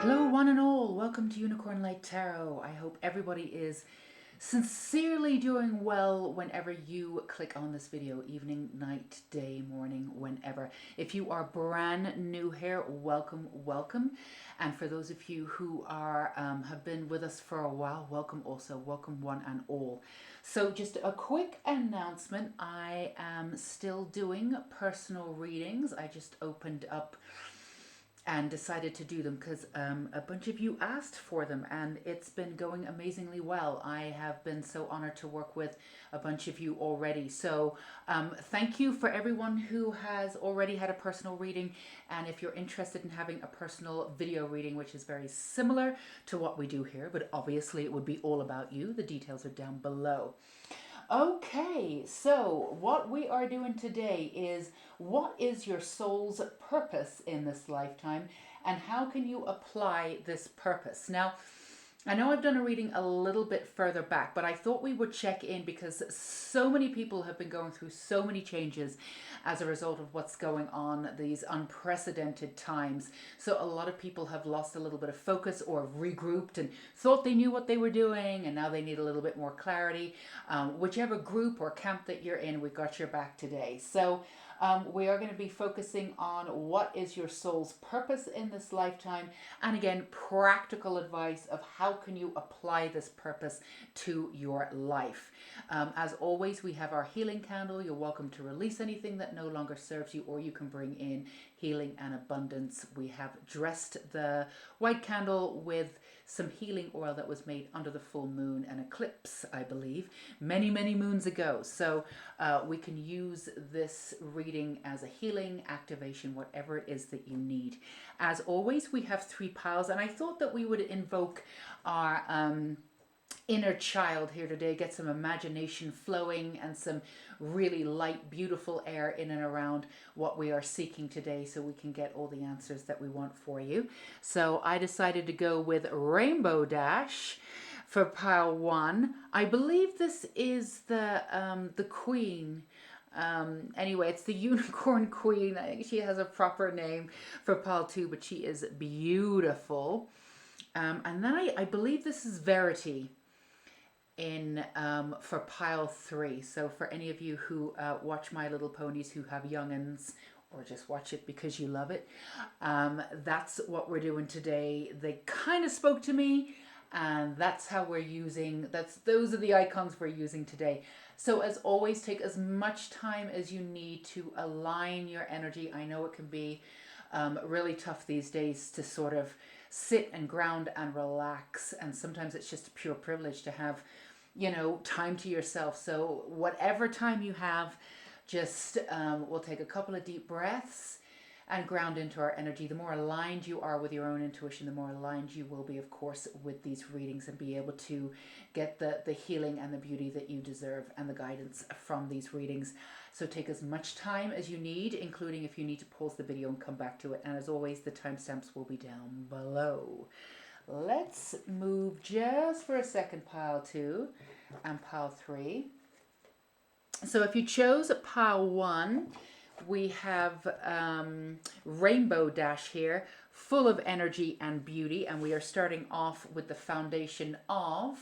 Hello, one and all. Welcome to Unicorn Light Tarot. I hope everybody is sincerely doing well whenever you click on this video, evening, night, day, morning, whenever. If you are brand new here, welcome, welcome. And for those of you who are have been with us for a while, welcome also, welcome one and all. So just a quick announcement. I am still doing personal readings. I just opened up and decided to do them because a bunch of you asked for them, and it's been going amazingly well. I have been so honored to work with a bunch of you already. So thank you for everyone who has already had a personal reading. And if you're interested in having a personal video reading, which is very similar to what we do here, but obviously it would be all about you, the details are down below. Okay, so what we are doing today is, what is your soul's purpose in this lifetime, and how can you apply this purpose? Now, I know I've done a reading a little bit further back, but I thought we would check in because so many people have been going through so many changes as a result of what's going on, these unprecedented times. So a lot of people have lost a little bit of focus or regrouped and thought they knew what they were doing, and now they need a little bit more clarity. Whichever group or camp that you're in, we've got your back today. So we are going to be focusing on what is your soul's purpose in this lifetime, and again, practical advice of how can you apply this purpose to your life. As always, we have our healing candle. You're welcome to release anything that no longer serves you, or you can bring in healing and abundance. We have dressed the white candle with some healing oil that was made under the full moon and eclipse, I believe, many, many moons ago. So we can use this reading as a healing activation, whatever it is that you need. As always, we have 3 piles, and I thought that we would invoke our inner child here today, get some imagination flowing and some really light, beautiful air in and around what we are seeking today, so we can get all the answers that we want for you. So I decided to go with Rainbow Dash for pile 1. I believe this is the queen. Anyway, it's the Unicorn Queen. I think she has a proper name for pile 2, but she is beautiful. And then I believe this is Verity in for pile 3. So for any of you who watch My Little Ponies, who have young'uns, or just watch it because you love it, that's what we're doing today. They kind of spoke to me, and that's how we're using, those are the icons we're using today. So as always, take as much time as you need to align your energy. I know it can be really tough these days to sort of sit and ground and relax, and sometimes it's just a pure privilege to have, you know, time to yourself. So whatever time you have, just we'll take a couple of deep breaths and ground into our energy. The more aligned you are with your own intuition, the more aligned you will be, of course, with these readings, and be able to get the healing and the beauty that you deserve, and the guidance from these readings. So take as much time as you need, including if you need to pause the video and come back to it. And as always, the timestamps will be down below. Let's move just for a second, pile 2 and pile 3. So if you chose pile 1, we have Rainbow Dash here, full of energy and beauty, and we are starting off with the foundation of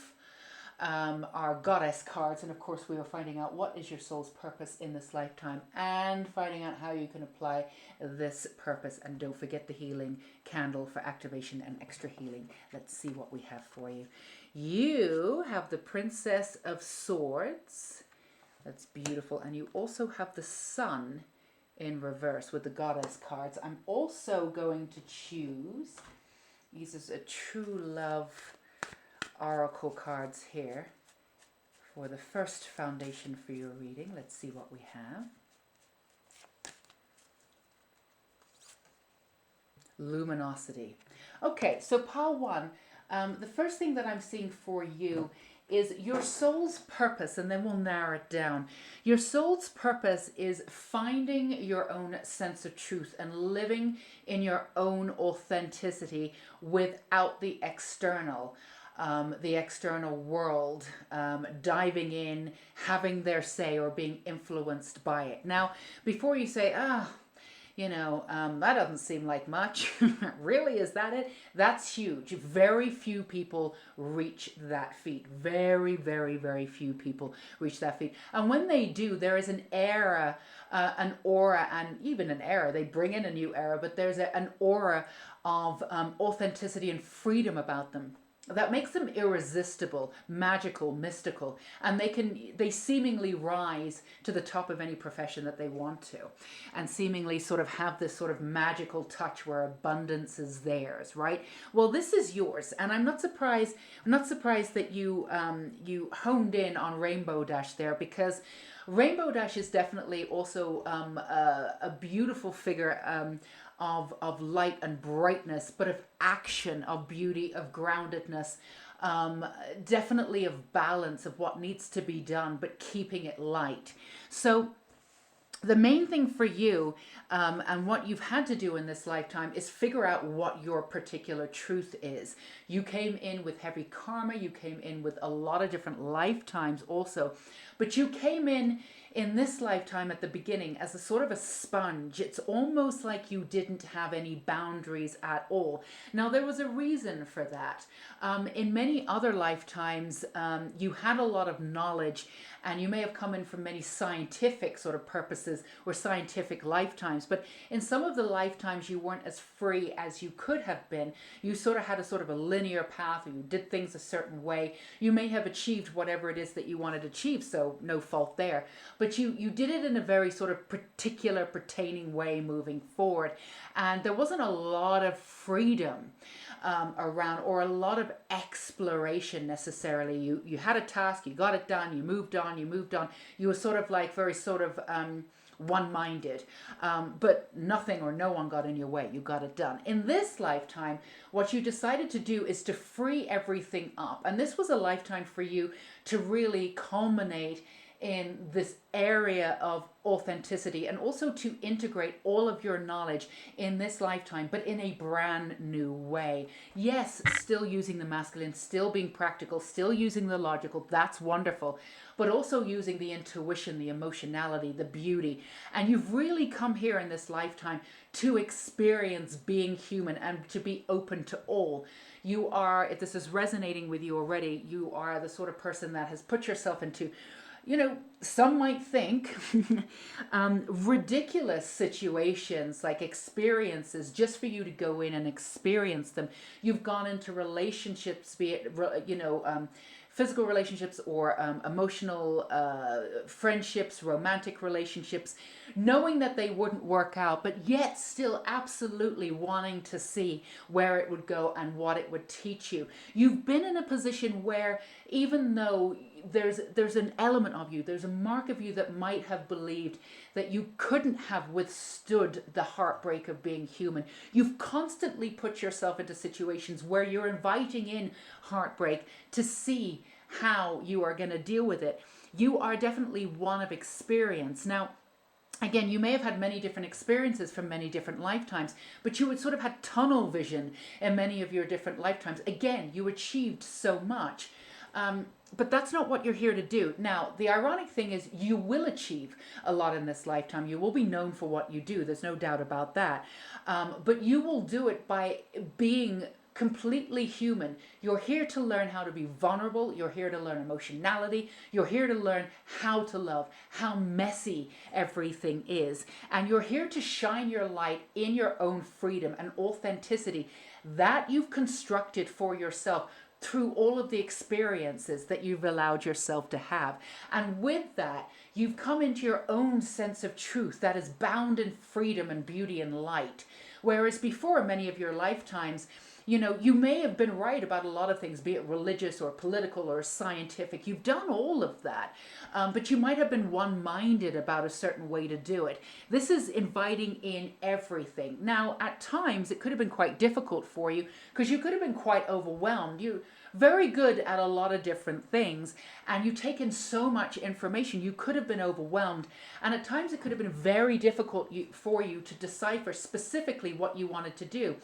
our goddess cards. And of course, we are finding out what is your soul's purpose in this lifetime, and finding out how you can apply this purpose. And don't forget the healing candle for activation and extra healing. Let's see what we have for you. You have the Princess of Swords. That's beautiful. And you also have the Sun in reverse with the goddess cards. I'm also going to choose, these is a true love oracle cards here for the first foundation for your reading. Let's see what we have. Luminosity. Okay, so pile 1, the first thing that I'm seeing for you is your soul's purpose, and then we'll narrow it down. Your soul's purpose is finding your own sense of truth and living in your own authenticity without the external world diving in, having their say, or being influenced by it. Now, before you say, That doesn't seem like much. Really, is that it? That's huge. Very few people reach that feat. Very, very, very few people reach that feat. And when they do, there is an aura, and even an era. They bring in a new era, but there's an aura of authenticity and freedom about them that makes them irresistible, magical, mystical, and they seemingly rise to the top of any profession that they want to, and seemingly sort of have this sort of magical touch where abundance is theirs, right? Well, this is yours, and I'm not surprised. I'm not surprised that you honed in on Rainbow Dash there, because Rainbow Dash is definitely also a beautiful figure of light and brightness, but of action, of beauty, of groundedness, definitely of balance of what needs to be done, but keeping it light. So the main thing for you, and what you've had to do in this lifetime, is figure out what your particular truth is. You came in with heavy karma, you came in with a lot of different lifetimes also, but you came in this lifetime at the beginning as a sort of a sponge. It's almost like you didn't have any boundaries at all. Now, there was a reason for that. In many other lifetimes, you had a lot of knowledge, and you may have come in from many scientific sort of purposes or scientific lifetimes, but in some of the lifetimes you weren't as free as you could have been. You sort of had a sort of a linear path, or you did things a certain way. You may have achieved whatever it is that you wanted to achieve, so no fault there, but you did it in a very sort of particular, pertaining way moving forward, and there wasn't a lot of freedom around, or a lot of exploration necessarily. You had a task, you got it done, you moved on. You were sort of like very sort of one-minded, but nothing or no one got in your way. You got it done. In this lifetime, what you decided to do is to free everything up, and this was a lifetime for you to really culminate in this area of authenticity, and also to integrate all of your knowledge in this lifetime, but in a brand new way. Yes, still using the masculine, still being practical, still using the logical, that's wonderful, but also using the intuition, the emotionality, the beauty. And you've really come here in this lifetime to experience being human and to be open to all. You are, if this is resonating with you already, you are the sort of person that has put yourself into, some might think ridiculous situations, like experiences, just for you to go in and experience them. You've gone into relationships, be it, physical relationships or emotional friendships, romantic relationships, knowing that they wouldn't work out, but yet still absolutely wanting to see where it would go and what it would teach you. You've been in a position where, even though there's an element of you, there's a mark of you that might have believed that you couldn't have withstood the heartbreak of being human, you've constantly put yourself into situations where you're inviting in heartbreak to see how you are going to deal with it. You are definitely one of experience. Now, again, you may have had many different experiences from many different lifetimes, but you would sort of had tunnel vision in many of your different lifetimes. Again, you achieved so much. But that's not what you're here to do. Now, the ironic thing is you will achieve a lot in this lifetime. You will be known for what you do. There's no doubt about that. But you will do it by being completely human. You're here to learn how to be vulnerable. You're here to learn emotionality. You're here to learn how to love, how messy everything is. And you're here to shine your light in your own freedom and authenticity that you've constructed for yourself through all of the experiences that you've allowed yourself to have. And with that, you've come into your own sense of truth that is bound in freedom and beauty and light. Whereas before, many of your lifetimes, you may have been right about a lot of things, be it religious or political or scientific. You've done all of that, but you might have been one-minded about a certain way to do it. This is inviting in everything. Now, at times, it could have been quite difficult for you because you could have been quite overwhelmed. You're very good at a lot of different things, and you take in so much information, you could have been overwhelmed. And at times, it could have been very difficult for you to decipher specifically what you wanted to do,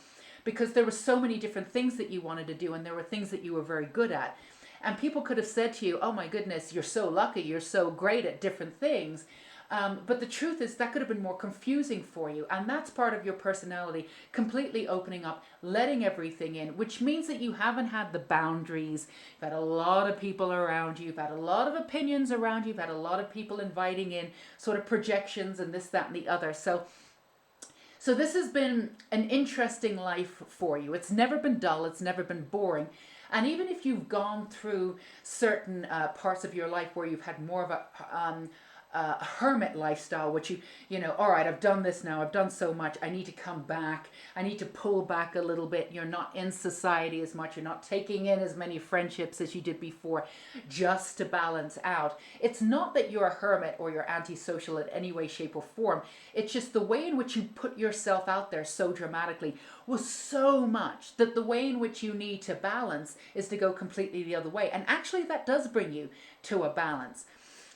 because there were so many different things that you wanted to do, and there were things that you were very good at. And people could have said to you, oh my goodness, you're so lucky, you're so great at different things. But the truth is that could have been more confusing for you. And that's part of your personality, completely opening up, letting everything in, which means that you haven't had the boundaries. You've had a lot of people around you. You've had a lot of opinions around you. You've had a lot of people inviting in sort of projections and this, that, and the other. So this has been an interesting life for you. It's never been dull. It's never been boring. And even if you've gone through certain parts of your life where you've had more of a hermit lifestyle, which all right, I've done this now, I've done so much, I need to come back, I need to pull back a little bit. You're not in society as much, you're not taking in as many friendships as you did before, just to balance out. It's not that you're a hermit or you're antisocial in any way, shape, or form. It's just the way in which you put yourself out there so dramatically was so much that the way in which you need to balance is to go completely the other way. And actually that does bring you to a balance.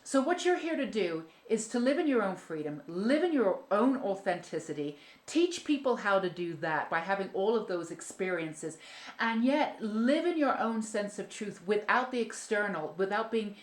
So what you're here to do is to live in your own freedom, live in your own authenticity, teach people how to do that by having all of those experiences, and yet live in your own sense of truth without the external, without being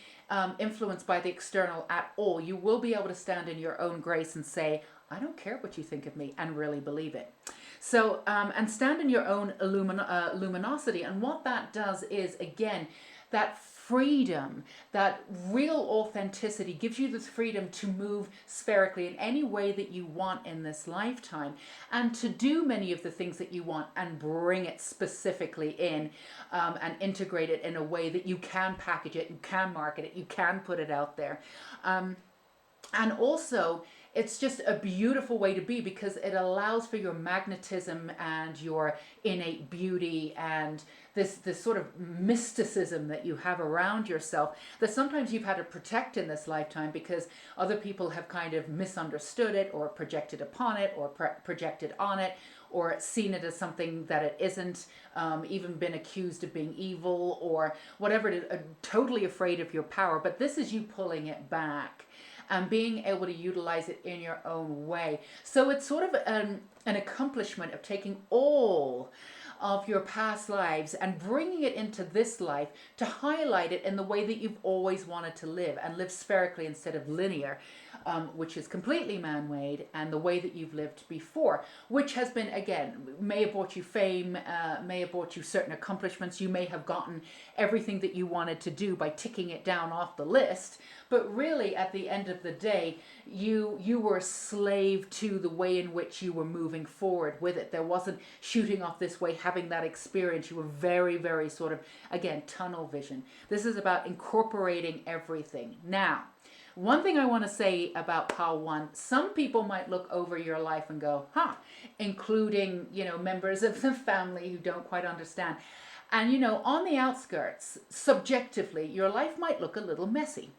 influenced by the external at all. You will be able to stand in your own grace and say, I don't care what you think of me, and really believe it. So, and stand in your own luminosity. And what that does is, again, that freedom, that real authenticity gives you the freedom to move spherically in any way that you want in this lifetime, and to do many of the things that you want and bring it specifically in, and integrate it in a way that you can package it, you can market it, you can put it out there. And also, it's just a beautiful way to be, because it allows for your magnetism and your innate beauty and this sort of mysticism that you have around yourself that sometimes you've had to protect in this lifetime because other people have kind of misunderstood it or projected upon it or projected on it or seen it as something that it isn't, even been accused of being evil or whatever it is, totally afraid of your power. But this is you pulling it back and being able to utilize it in your own way. So it's sort of an accomplishment of taking all of your past lives and bringing it into this life to highlight it in the way that you've always wanted to live, and live spherically instead of linear, which is completely man-made, and the way that you've lived before, which has been, again, may have brought you fame, may have brought you certain accomplishments. You may have gotten everything that you wanted to do by ticking it down off the list, but really at the end of the day, you were a slave to the way in which you were moving forward with it. There wasn't shooting off this way, having that experience. You were very, very sort of, again, tunnel vision. This is about incorporating everything. Now, one thing I want to say about Pile 1, some people might look over your life and go, including, members of the family who don't quite understand. And, on the outskirts, subjectively, your life might look a little messy.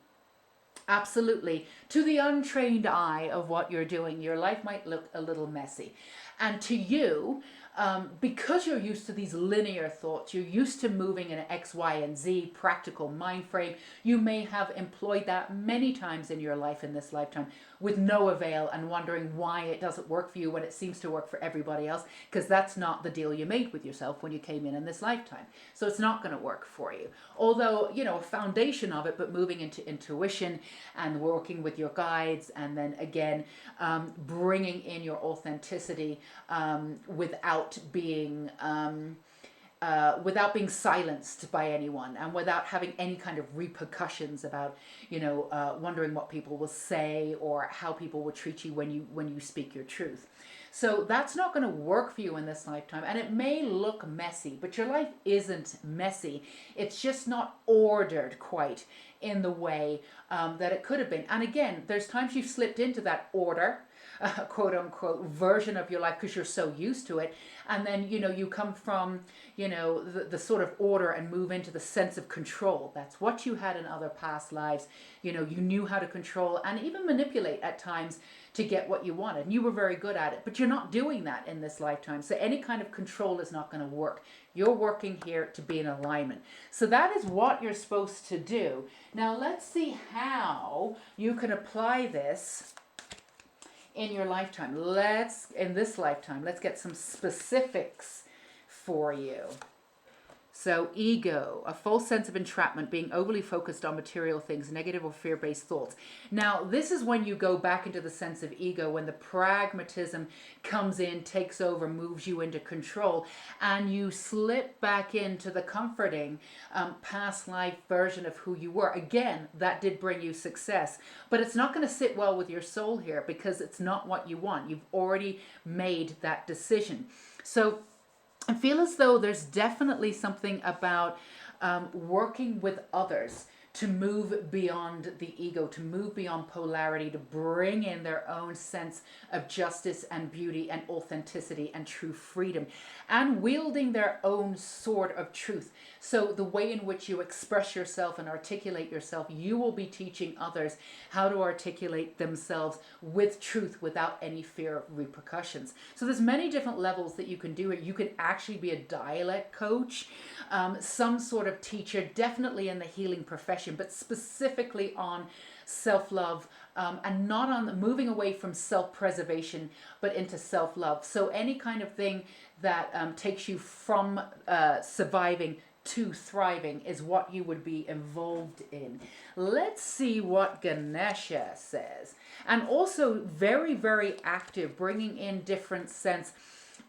Absolutely. To the untrained eye of what you're doing, your life might look a little messy. And to you, because you're used to these linear thoughts, you're used to moving in an X, Y, and Z practical mind frame, you may have employed that many times in your life in this lifetime with no avail, and wondering why it doesn't work for you when it seems to work for everybody else, because that's not the deal you made with yourself when you came in this lifetime. So it's not going to work for you. Although, a foundation of it, but moving into intuition and working with your guides, and then again, bringing in your authenticity without being silenced by anyone, and without having any kind of repercussions about, wondering what people will say or how people will treat you when you speak your truth. So that's not going to work for you in this lifetime, and it may look messy, but your life isn't messy. It's just not ordered quite in the way that it could have been. And again, there's times you've slipped into that order, quote unquote, version of your life because you're so used to it, and then you come from the sort of order and move into the sense of control. That's what you had in other past lives. You knew how to control and even manipulate at times to get what you wanted, and you were very good at it, but you're not doing that in this lifetime. So any kind of control is not going to work. You're working here to be in alignment. So that is what you're supposed to do. Now let's see how you can apply this in your lifetime. In this lifetime, let's get some specifics for you. So ego, a false sense of entrapment, being overly focused on material things, negative or fear-based thoughts. Now, this is when you go back into the sense of ego, when the pragmatism comes in, takes over, moves you into control, and you slip back into the comforting past life version of who you were. Again, that did bring you success, but it's not going to sit well with your soul here because it's not what you want. You've already made that decision. So I feel as though there's definitely something about working with others to move beyond the ego, to move beyond polarity, to bring in their own sense of justice and beauty and authenticity and true freedom, and wielding their own sword of truth. So the way in which you express yourself and articulate yourself, you will be teaching others how to articulate themselves with truth without any fear of repercussions. So there's many different levels that you can do it. You could actually be a dialect coach, some sort of teacher, definitely in the healing profession, but specifically on self-love, and not on moving away from self-preservation, but into self-love. So any kind of thing that takes you from surviving to thriving is what you would be involved in. Let's see what Ganesha says. And also very, very active, bringing in different sense.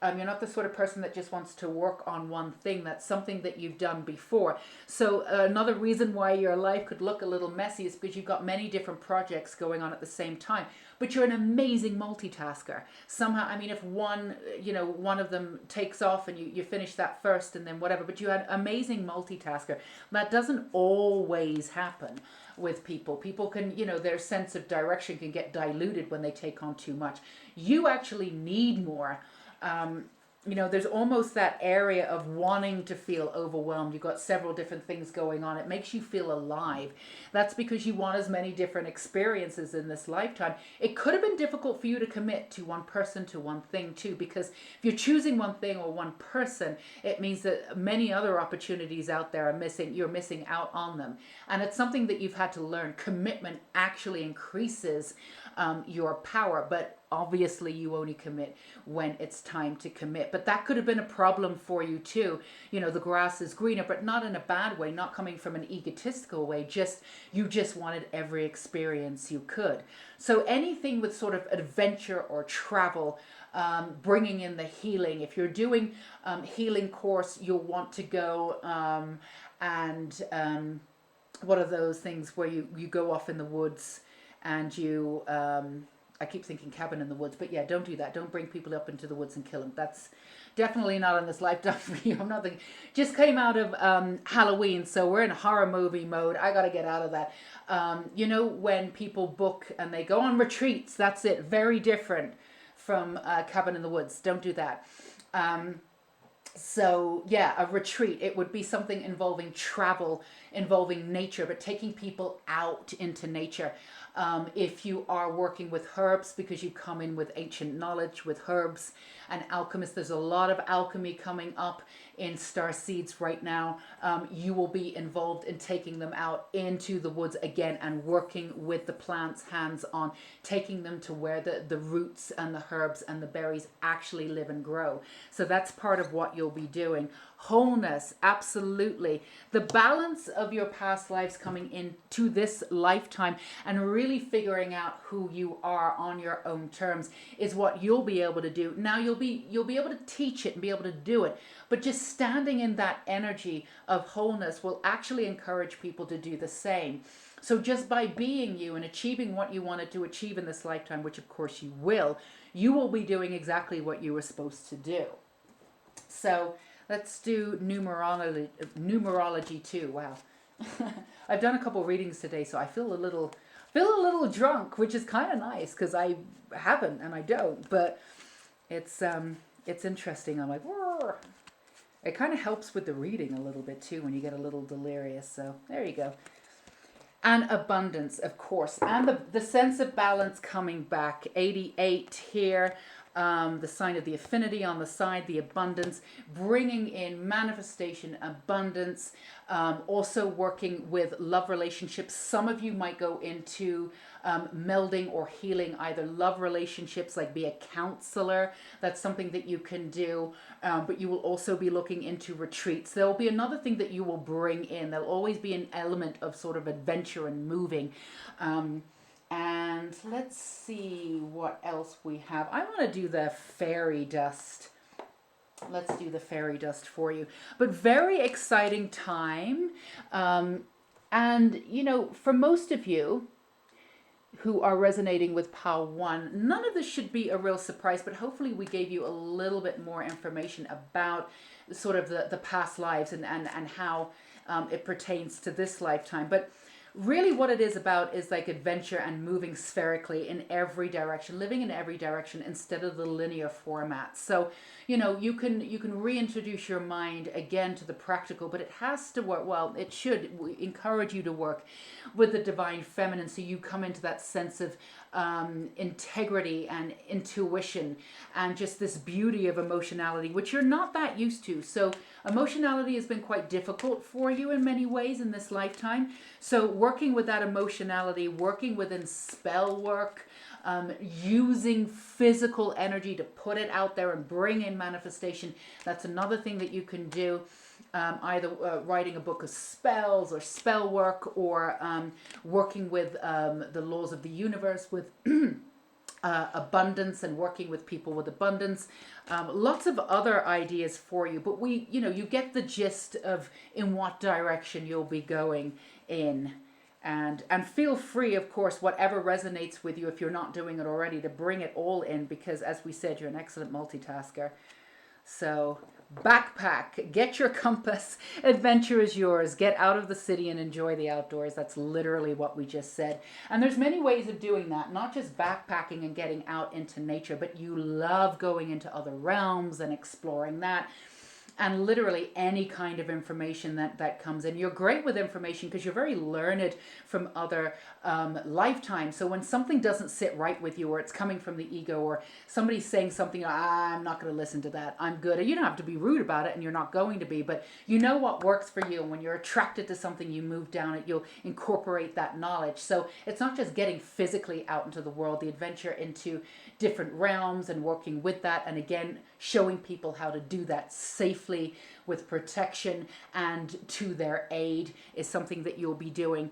You're not the sort of person that just wants to work on one thing. That's something that you've done before. So another reason why your life could look a little messy is because you've got many different projects going on at the same time. But you're an amazing multitasker. Somehow, I mean, if one of them takes off and you finish that first and then whatever, but you're an amazing multitasker. That doesn't always happen with people. People can, their sense of direction can get diluted when they take on too much. You actually need more. There's almost that area of wanting to feel overwhelmed. You've got several different things going on. It makes you feel alive. That's because you want as many different experiences in this lifetime. It could have been difficult for you to commit to one person, to one thing too, because if you're choosing one thing or one person, it means that many other opportunities out there are missing. You're missing out on them. And it's something that you've had to learn. Commitment actually increases your power, but obviously you only commit when it's time to commit. But that could have been a problem for you too. The grass is greener, but not in a bad way, not coming from an egotistical way. You just wanted every experience you could. So anything with sort of adventure or travel, bringing in the healing. If you're doing healing course, you'll want to go what are those things where you go off in the woods and you I keep thinking cabin in the woods, but yeah, don't do that. Don't bring people up into the woods and kill them. That's definitely not in this lifetime for you. I'm not thinking. Just came out of Halloween, so we're in horror movie mode. I got to get out of that. When people book and they go on retreats, that's it. Very different from cabin in the woods. Don't do that. So yeah, a retreat, it would be something involving travel, involving nature, but taking people out into nature. If you are working with herbs, because you come in with ancient knowledge with herbs and alchemists, there's a lot of alchemy coming up in star seeds right now. You will be involved in taking them out into the woods again and working with the plants hands on, taking them to where the roots and the herbs and the berries actually live and grow. So that's part of what you'll be doing. Wholeness, absolutely. The balance of your past lives coming into this lifetime and really figuring out who you are on your own terms is what you'll be able to do. Now you'll be able to teach it and be able to do it, but just standing in that energy of wholeness will actually encourage people to do the same. So just by being you and achieving what you wanted to achieve in this lifetime, which of course you will be doing exactly what you were supposed to do. So let's do numerology too. Wow. I've done a couple readings today, so I feel a little drunk, which is kind of nice because I haven't and I don't, but it's interesting. I'm like, whoa. It kind of helps with the reading a little bit too when you get a little delirious. So there you go. And abundance, of course, and the sense of balance coming back. 88 here. the sign of the affinity on the side, the abundance, bringing in manifestation, abundance, also working with love relationships. Some of you might go into melding or healing either love relationships, like be a counselor. That's something that you can do. But you will also be looking into retreats. There will be another thing that you will bring in. There'll always be an element of sort of adventure and moving. And let's see what else we have. I want to do the fairy dust. Let's do the fairy dust for you. But very exciting time. And, you know, for most of you who are resonating with POW 1, none of this should be a real surprise, but hopefully we gave you a little bit more information about sort of the past lives and how it pertains to this lifetime. But really what it is about is like adventure and moving spherically in every direction, living in every direction instead of the linear format. So, you know, you can reintroduce your mind again to the practical, but it has to work. Well, it should encourage you to work with the divine feminine, so you come into that sense of integrity and intuition and just this beauty of emotionality, which you're not that used to. So emotionality has been quite difficult for you in many ways in this lifetime. So working with that emotionality, working within spell work, using physical energy to put it out there and bring in manifestation, that's another thing that you can do. Either writing a book of spells or spell work, or working with the laws of the universe with abundance and working with people with abundance. Lots of other ideas for you, but you get the gist of in what direction you'll be going in. And feel free, of course, whatever resonates with you, if you're not doing it already, to bring it all in, because as we said, you're an excellent multitasker. So backpack, get your compass, adventure is yours, get out of the city and enjoy the outdoors. That's literally what we just said. And there's many ways of doing that, not just backpacking and getting out into nature, but you love going into other realms and exploring that. And literally any kind of information that comes in. You're great with information because you're very learned from other lifetimes. So when something doesn't sit right with you, or it's coming from the ego, or somebody's saying something, I'm not going to listen to that, I'm good. You don't have to be rude about it, and you're not going to be, but you know what works for you. And when you're attracted to something, you move down it, you'll incorporate that knowledge. So it's not just getting physically out into the world, the adventure into different realms and working with that. And again, showing people how to do that safely with protection and to their aid is something that you'll be doing.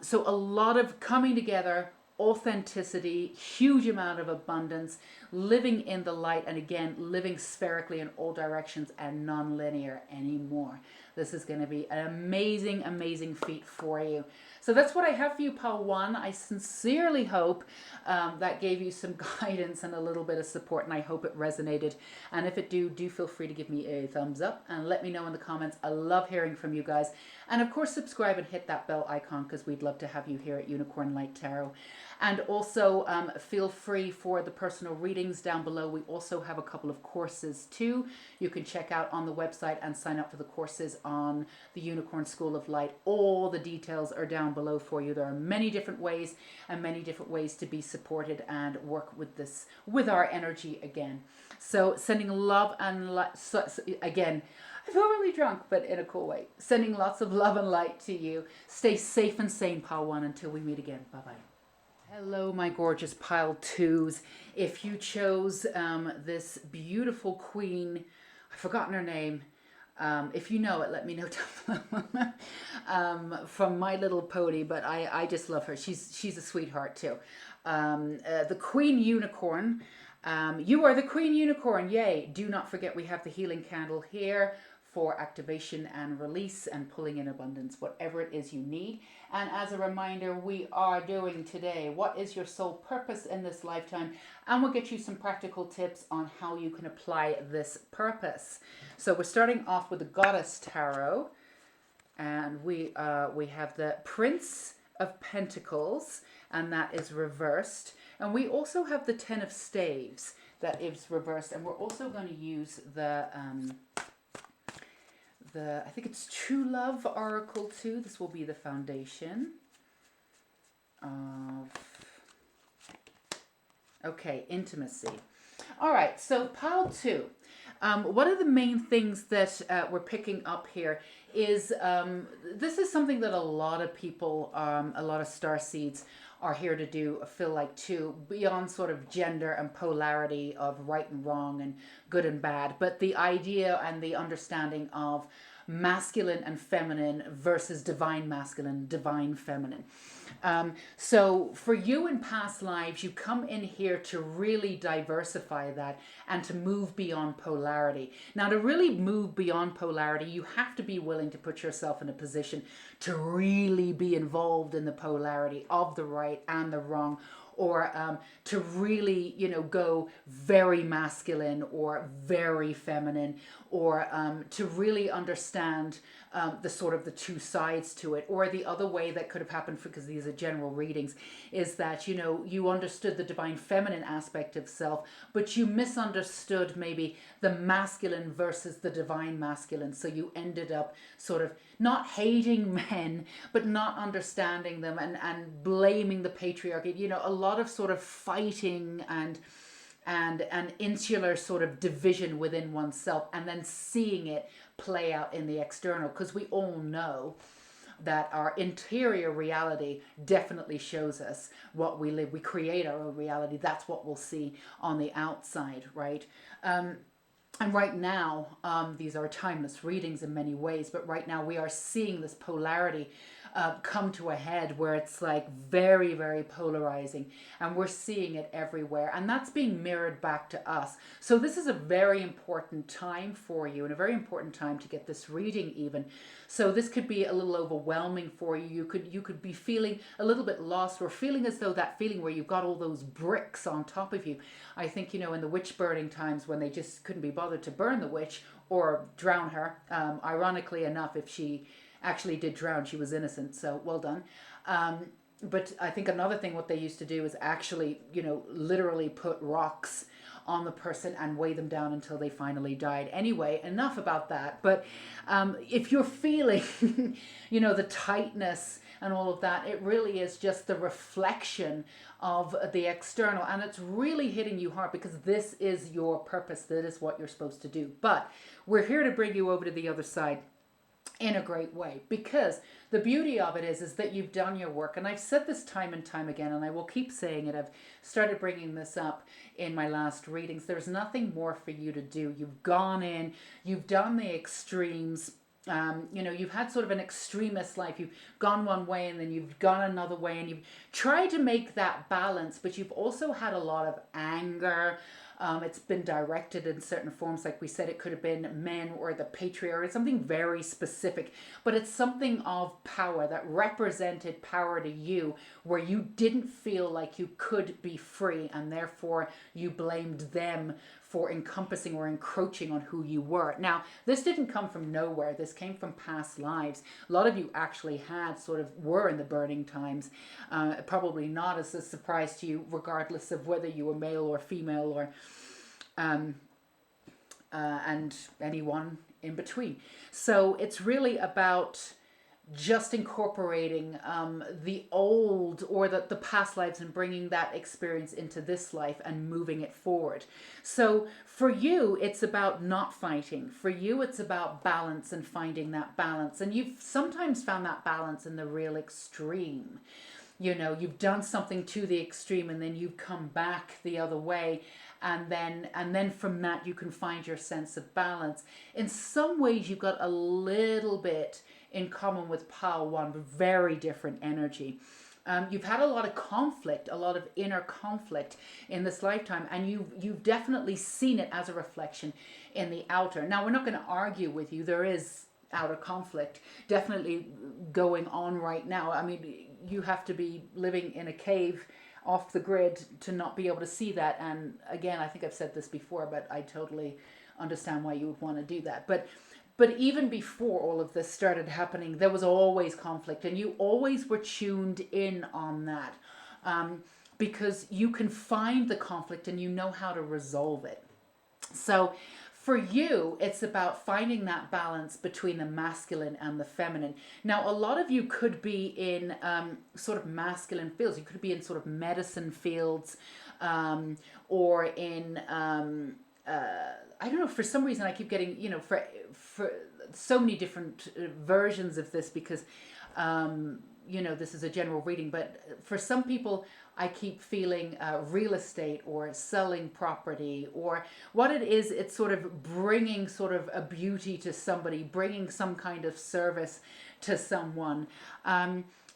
So a lot of coming together, authenticity, huge amount of abundance, living in the light, and again, living spherically in all directions and non-linear anymore. This is going to be an amazing, amazing feat for you. So that's what I have for you, POW 1. I sincerely hope that gave you some guidance and a little bit of support, and I hope it resonated. And if it do feel free to give me a thumbs up and let me know in the comments. I love hearing from you guys. And of course, subscribe and hit that bell icon, because we'd love to have you here at Unicorn Light Tarot. And also feel free for the personal readings down below. We also have a couple of courses too. You can check out on the website and sign up for the courses on the Unicorn School of Light. All the details are down below for you. There are many different ways and many different ways to be supported and work with this, with our energy again. So sending love and light, again, I feel really drunk, but in a cool way. Sending lots of love and light to you. Stay safe and sane, POW 1, until we meet again. Bye-bye. Hello, my gorgeous pile 2s. If you chose this beautiful queen, I've forgotten her name. If you know it, let me know down below. From My Little Pony, but I just love her. She's a sweetheart too. The Queen Unicorn. You are the Queen Unicorn. Yay. Do not forget we have the healing candle here for activation and release and pulling in abundance, whatever it is you need. And as a reminder, we are doing today, what is your soul purpose in this lifetime? And we'll get you some practical tips on how you can apply this purpose. So we're starting off with the Goddess Tarot. And we have the Prince of Pentacles, and that is reversed. And we also have the Ten of Staves that is reversed. And we're also going to use the I think it's True Love Oracle too. This will be the foundation of, okay, intimacy. All right, so pile two. One of the main things that we're picking up here is this is something that a lot of people, a lot of star seeds are here to do, feel like too, beyond sort of gender and polarity of right and wrong and good and bad, but the idea and the understanding of masculine and feminine versus divine masculine, divine feminine. So for you in past lives, you come in here to really diversify that and to move beyond polarity. Now, to really move beyond polarity, you have to be willing to put yourself in a position to really be involved in the polarity of the right and the wrong, or to really, go very masculine or very feminine, or to really understand the sort of the two sides to it. Or the other way that could have happened, because these are general readings, is that, you understood the divine feminine aspect of self, but you misunderstood maybe the masculine versus the divine masculine. So you ended up sort of not hating men, but not understanding them, and blaming the patriarchy. A lot of sort of fighting and an insular sort of division within oneself, and then seeing it play out in the external, because we all know that our interior reality definitely shows us what we live. We create our own reality. That's what we'll see on the outside, right? And right now, these are timeless readings in many ways, but right now we are seeing this polarity come to a head, where it's like very, very polarizing, and we're seeing it everywhere, and that's being mirrored back to us. So this is a very important time for you, and a very important time to get this reading even. So this could be a little overwhelming for you. You could be feeling a little bit lost, or feeling as though that feeling where you've got all those bricks on top of you. I think, in the witch burning times, when they just couldn't be bothered to burn the witch or drown her, ironically enough, if she actually did drown, she was innocent, so well done. But I think another thing what they used to do is actually, literally put rocks on the person and weigh them down until they finally died. Anyway, enough about that. But if you're feeling, the tightness and all of that, it really is just the reflection of the external, and it's really hitting you hard, because this is your purpose. That is what you're supposed to do. But we're here to bring you over to the other side in a great way, because the beauty of it is that you've done your work. And I've said this time and time again, and I will keep saying it. I've started bringing this up in my last readings. There's nothing more for you to do. You've gone in, you've done the extremes. You've had sort of an extremist life. You've gone one way and then you've gone another way, and you've tried to make that balance, but you've also had a lot of anger. It's been directed in certain forms. Like we said, it could have been men or the patriarch. It's something very specific, but it's something of power that represented power to you, where you didn't feel like you could be free, and therefore you blamed them for encompassing or encroaching on who you were. Now, this didn't come from nowhere. This came from past lives. A lot of you actually were in the burning times. Probably not as a surprise to you, regardless of whether you were male or female, or and anyone in between. So it's really about just incorporating the old, or the past lives, and bringing that experience into this life and moving it forward. So for you, it's about not fighting. For you, it's about balance and finding that balance. And you've sometimes found that balance in the real extreme. You've done something to the extreme, and then you've come back the other way. And then from that, you can find your sense of balance. In some ways, you've got a little bit in common with pile one, but very different energy. You've had a lot of conflict, a lot of inner conflict in this lifetime, and you've definitely seen it as a reflection in the outer. Now, we're not going to argue with you. There is outer conflict definitely going on right now. I mean, you have to be living in a cave off the grid to not be able to see that. And again, I think I've said this before, but I totally understand why you would want to do that. But even before all of this started happening, there was always conflict, and you always were tuned in on that, because you can find the conflict and you know how to resolve it. So for you, it's about finding that balance between the masculine and the feminine. Now, a lot of you could be in sort of masculine fields. You could be in sort of medicine fields, or in I don't know. For some reason, I keep getting, for so many different versions of this, because this is a general reading, but for some people, I keep feeling real estate or selling property, or what it is, it's sort of bringing sort of a beauty to somebody, bringing some kind of service to someone.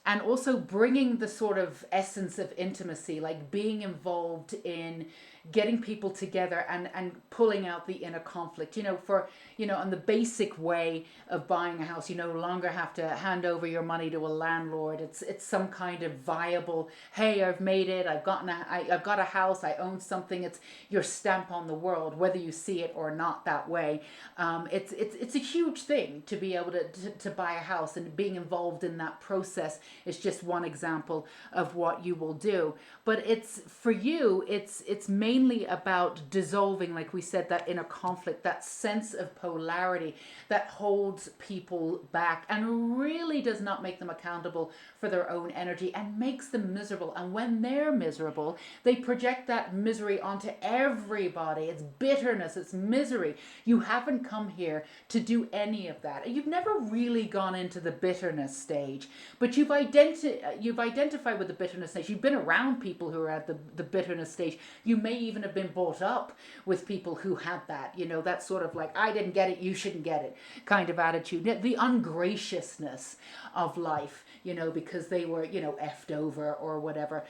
And also bringing the sort of essence of intimacy, like being involved in getting people together and pulling out the inner conflict. On the basic way of buying a house, you no longer have to hand over your money to a landlord. It's some kind of viable, hey, I've made it, I've got a house, I own something. It's your stamp on the world, whether you see it or not that way. It's a huge thing to be able to buy a house, and being involved in that process is just one example of what you will do. But it's, for you, it's mainly about dissolving, like we said, that inner conflict, that sense of polarity that holds people back and really does not make them accountable for their own energy, and makes them miserable. And when they're miserable, they project that misery onto everybody. It's bitterness, it's misery. You haven't come here to do any of that. You've never really gone into the bitterness stage, but you've identified with the bitterness stage. You've been around people who are at the bitterness stage. You may even have been brought up with people who had that, that sort of like, I didn't get it, you shouldn't get it kind of attitude. The ungraciousness of life, because they were, effed over or whatever.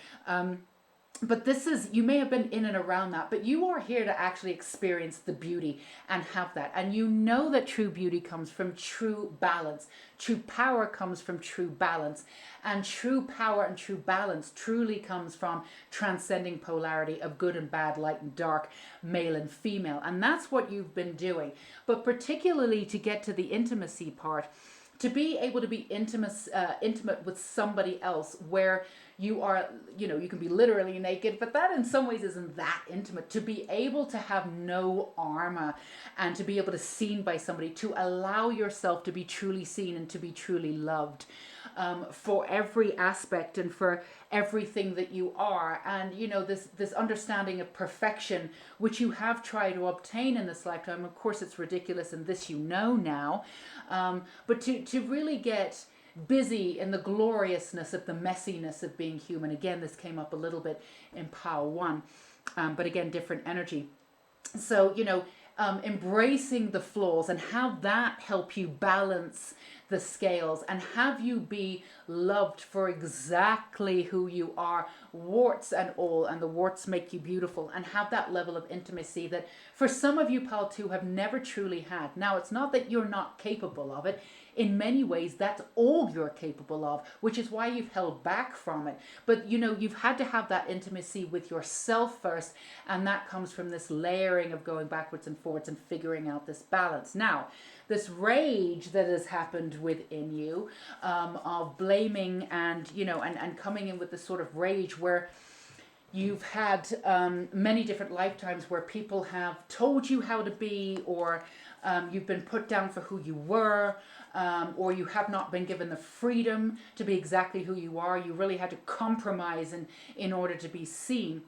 But this is, you may have been in and around that, but you are here to actually experience the beauty and have that. And you know that true beauty comes from true balance. True power comes from true balance. And true power and true balance truly comes from transcending polarity of good and bad, light and dark, male and female. And that's what you've been doing. But particularly to get to the intimacy part, to be able to be intimate with somebody else, where you are, you can be literally naked, but that in some ways isn't that intimate. To be able to have no armor and to be able to be seen by somebody, to allow yourself to be truly seen and to be truly loved, for every aspect and for everything that you are. And this understanding of perfection, which you have tried to obtain in this lifetime. Of course, it's ridiculous, and this now, but to really get busy in the gloriousness of the messiness of being human. Again, this came up a little bit in Power 1, but again, different energy. So, embracing the flaws and have that help you balance the scales, and have you be loved for exactly who you are, warts and all, and the warts make you beautiful, and have that level of intimacy that for some of you, Pal 2, have never truly had. Now, it's not that you're not capable of it. In many ways, that's all you're capable of, which is why you've held back from it. But, you've had to have that intimacy with yourself first, and that comes from this layering of going backwards and forwards and figuring out this balance. Now, this rage that has happened within you, of blaming and coming in with this sort of rage where you've had many different lifetimes where people have told you how to be, or you've been put down for who you were, or you have not been given the freedom to be exactly who you are. You really had to compromise in order to be seen.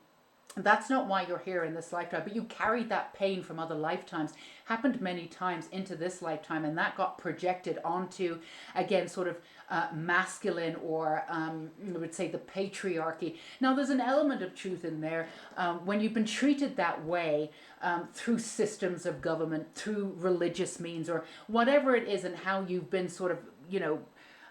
That's not why you're here in this lifetime, but you carried that pain from other lifetimes, happened many times into this lifetime, and that got projected onto, again, sort of masculine, or I would say the patriarchy. Now, there's an element of truth in there. When you've been treated that way through systems of government, through religious means, or whatever it is, and how you've been sort of,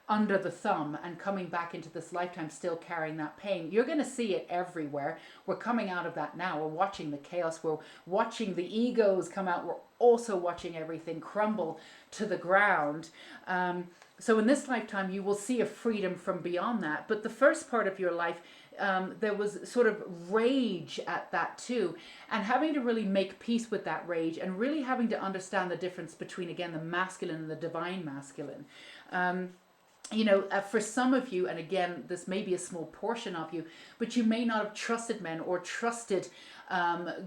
under the thumb, and coming back into this lifetime still carrying that pain. You're going to see it everywhere. We're coming out of that now. We're watching the chaos. We're watching the egos come out. We're also watching everything crumble to the ground. So in this lifetime, you will see a freedom from beyond that. But the first part of your life, there was sort of rage at that too. And having to really make peace with that rage, and really having to understand the difference between, again, the masculine and the divine masculine. For some of you, and again, this may be a small portion of you, but you may not have trusted men or trusted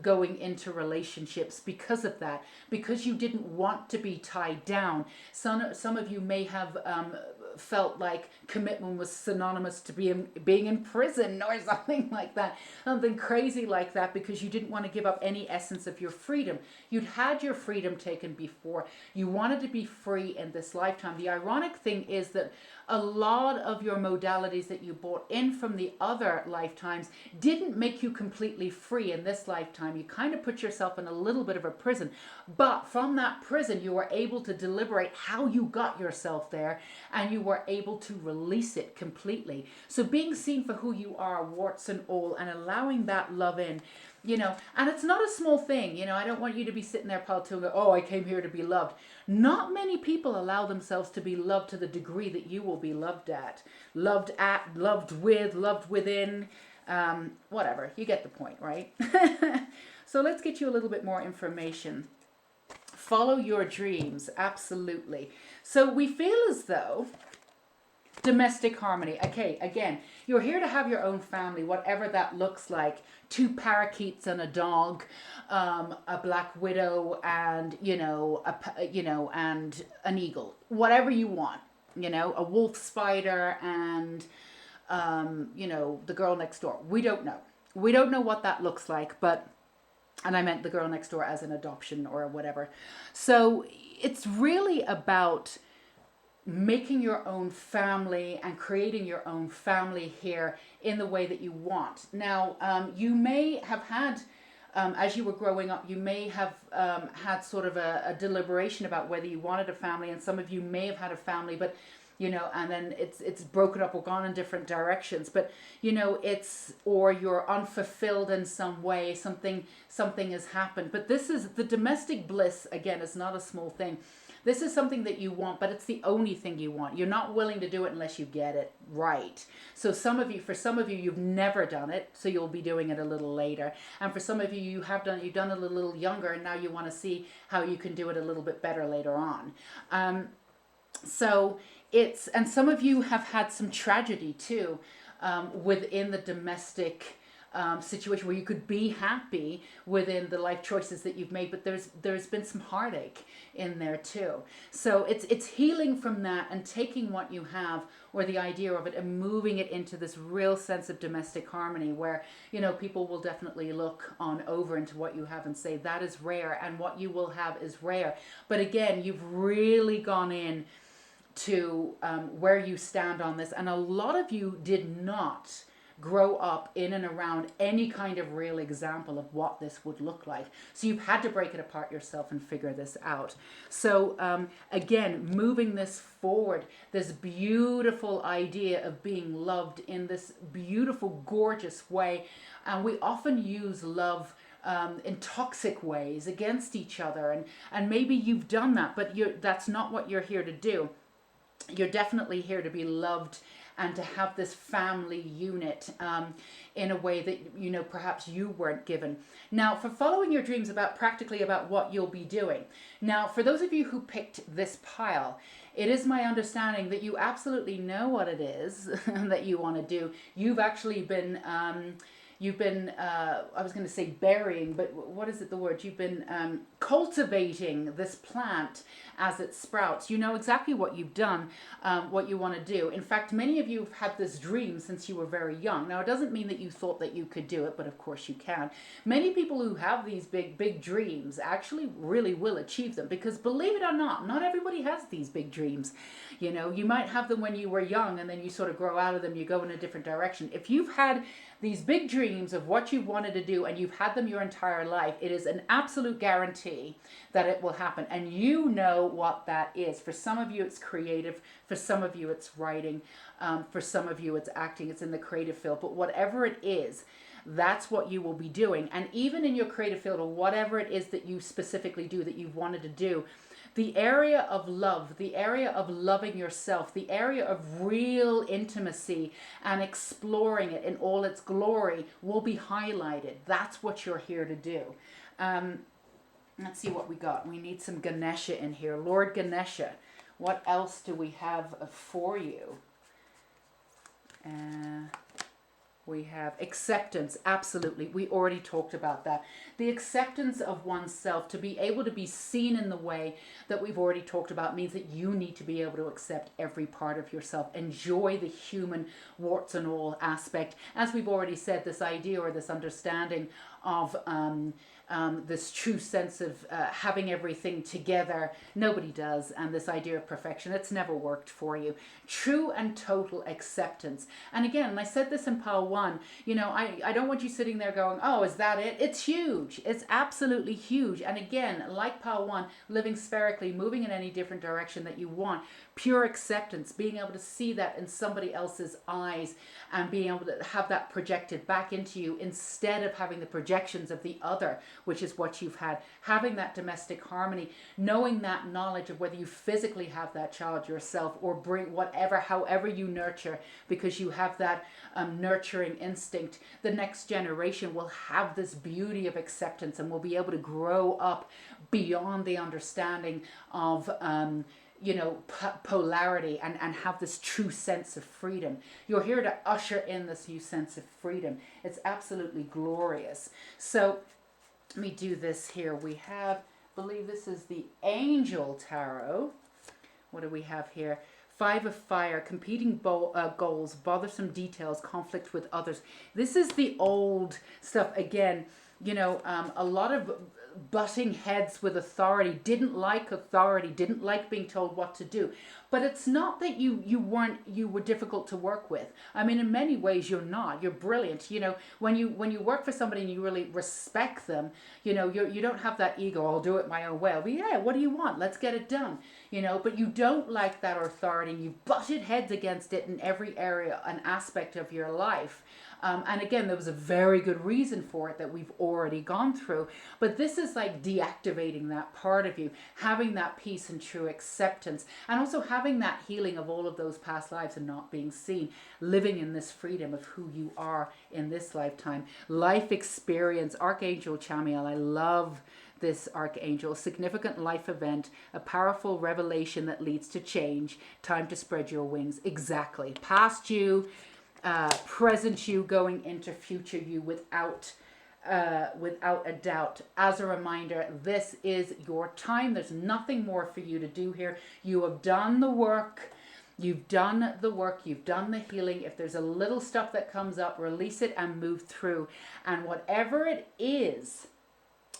going into relationships because of that, because you didn't want to be tied down. Some of you may have felt like commitment was synonymous to being in prison or something like that, something crazy like that, because you didn't want to give up any essence of your freedom. You'd had your freedom taken before. You wanted to be free in this lifetime. The ironic thing is that a lot of your modalities that you brought in from the other lifetimes didn't make you completely free in this lifetime. You kind of put yourself in a little bit of a prison, but from that prison you were able to deliberate how you got yourself there, and you were able to release it completely. So being seen for who you are, warts and all, and allowing that love in, and it's not a small thing. I don't want you to be sitting there, Paul, to go, oh, I came here to be loved. Not many people allow themselves to be loved to the degree that you will be loved with, loved within, whatever. You get the point, right? So let's get you a little bit more information. Follow your dreams, absolutely. So we feel as though domestic harmony. Okay, again, you're here to have your own family, whatever that looks like. 2 parakeets and a dog, a black widow, and and an eagle. Whatever you want. A wolf spider and the girl next door. We don't know. We don't know what that looks like, and I meant the girl next door as an adoption or whatever. So it's really about making your own family and creating your own family here in the way that you want. Now, you may have had, as you were growing up, you may have had sort of a deliberation about whether you wanted a family, and some of you may have had a family, but and then it's broken up or gone in different directions. But or you're unfulfilled in some way, something has happened. But this is the domestic bliss, again, is not a small thing. This is something that you want, but it's the only thing you want. You're not willing to do it unless you get it right. So for some of you, you've never done it, so you'll be doing it a little later. And for some of you, you've done it a little younger, and now you want to see how you can do it a little bit better later on. And some of you have had some tragedy too, within the domestic situation where you could be happy within the life choices that you've made, but there's been some heartache in there too. So it's healing from that and taking what you have, or the idea of it, and moving it into this real sense of domestic harmony where people will definitely look on over into what you have and say that is rare, and what you will have is rare. But again, you've really gone in to where you stand on this, and a lot of you did not grow up in and around any kind of real example of what this would look like. So you've had to break it apart yourself and figure this out. So again, moving this forward, this beautiful idea of being loved in this beautiful, gorgeous way. And we often use love in toxic ways against each other. And maybe you've done that, but that's not what you're here to do. You're definitely here to be loved and to have this family unit in a way that perhaps you weren't given. Now, for following your dreams, practically about what you'll be doing. Now, for those of you who picked this pile, it is my understanding that you absolutely know what it is that you want to do. You've actually been I was going to say burying, but what is it, the word? You've been cultivating this plant as it sprouts. You know exactly what you've done, what you want to do. In fact, many of you have had this dream since you were very young. Now, it doesn't mean that you thought that you could do it, but of course you can. Many people who have these big dreams actually really will achieve them, because believe it or not everybody has these big dreams. You might have them when you were young, and then you sort of grow out of them, you go in a different direction. If you've had these big dreams of what you wanted to do and you've had them your entire life, it is an absolute guarantee that it will happen. And you know what that is. For some of you, it's creative. For some of you, it's writing. For some of you, it's acting. It's in the creative field. But whatever it is, that's what you will be doing. And even in your creative field, or whatever it is that you specifically do, that you've wanted to do, the area of love, the area of loving yourself, the area of real intimacy and exploring it in all its glory will be highlighted. That's what you're here to do. Let's see what we got. We need some Ganesha in here. Lord Ganesha, What else do we have for you? We have acceptance. Absolutely. We already talked about that. The acceptance of oneself, to be able to be seen in the way that we've already talked about, means that you need to be able to accept every part of yourself. Enjoy the human warts and all aspect. As we've already said, this idea or this understanding of this true sense of having everything together. Nobody does. And this idea of perfection, it's never worked for you. True and total acceptance. And again, and I said this in pile 1, you know, I don't want you sitting there going, oh, is that it? It's huge. It's absolutely huge. And again, like pile 1, living spherically, moving in any different direction that you want. Pure acceptance, being able to see that in somebody else's eyes and being able to have that projected back into you instead of having the projections of the other, which is what you've had. Having that domestic harmony, knowing that knowledge of whether you physically have that child yourself or bring whatever, however you nurture, because you have that nurturing instinct, the next generation will have this beauty of acceptance and will be able to grow up beyond the understanding of polarity and have this true sense of freedom. You're here to usher in this new sense of freedom. It's absolutely glorious. So let me do this here. We have, I believe this is the Angel Tarot. What do we have here? 5 of Fire, competing goals, bothersome details, conflict with others. This is the old stuff again. You know, a lot of butting heads with authority, didn't like being told what to do. But it's not that you were difficult to work with. I mean, in many ways you're not. You're brilliant. You know, when you work for somebody and you really respect them, you know, you don't have that ego, I'll do it my own way. I'll be, yeah, what do you want? Let's get it done. You know, but you don't like that authority and you've butted heads against it in every area and aspect of your life. And again, there was a very good reason for it that we've already gone through. But this is like deactivating that part of you, having that peace and true acceptance, and also having that healing of all of those past lives and not being seen, living in this freedom of who you are in this lifetime. Life experience, Archangel Chamiel, I love this archangel. Significant life event, a powerful revelation that leads to change. Time to spread your wings. Exactly. Past you, present you, going into future you without a doubt. As a reminder, this is your time. There's nothing more for you to do here. You have done the work. You've done the work. You've done the healing. If there's a little stuff that comes up, release it and move through. And whatever it is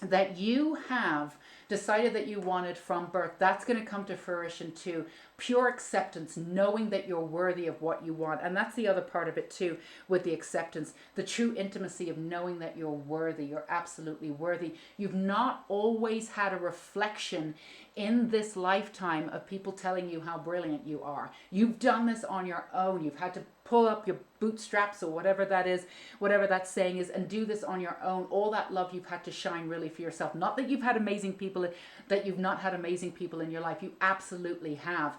that you have decided that you wanted from birth, that's going to come to fruition too. Pure acceptance, knowing that you're worthy of what you want. And that's the other part of it too, with the acceptance, the true intimacy of knowing that you're worthy. You're absolutely worthy. You've not always had a reflection in this lifetime of people telling you how brilliant you are. You've done this on your own. You've had to pull up your bootstraps or whatever that is, whatever that saying is, and do this on your own. All that love you've had to shine really for yourself. Not that you've had amazing people, that you've not had amazing people in your life. You absolutely have.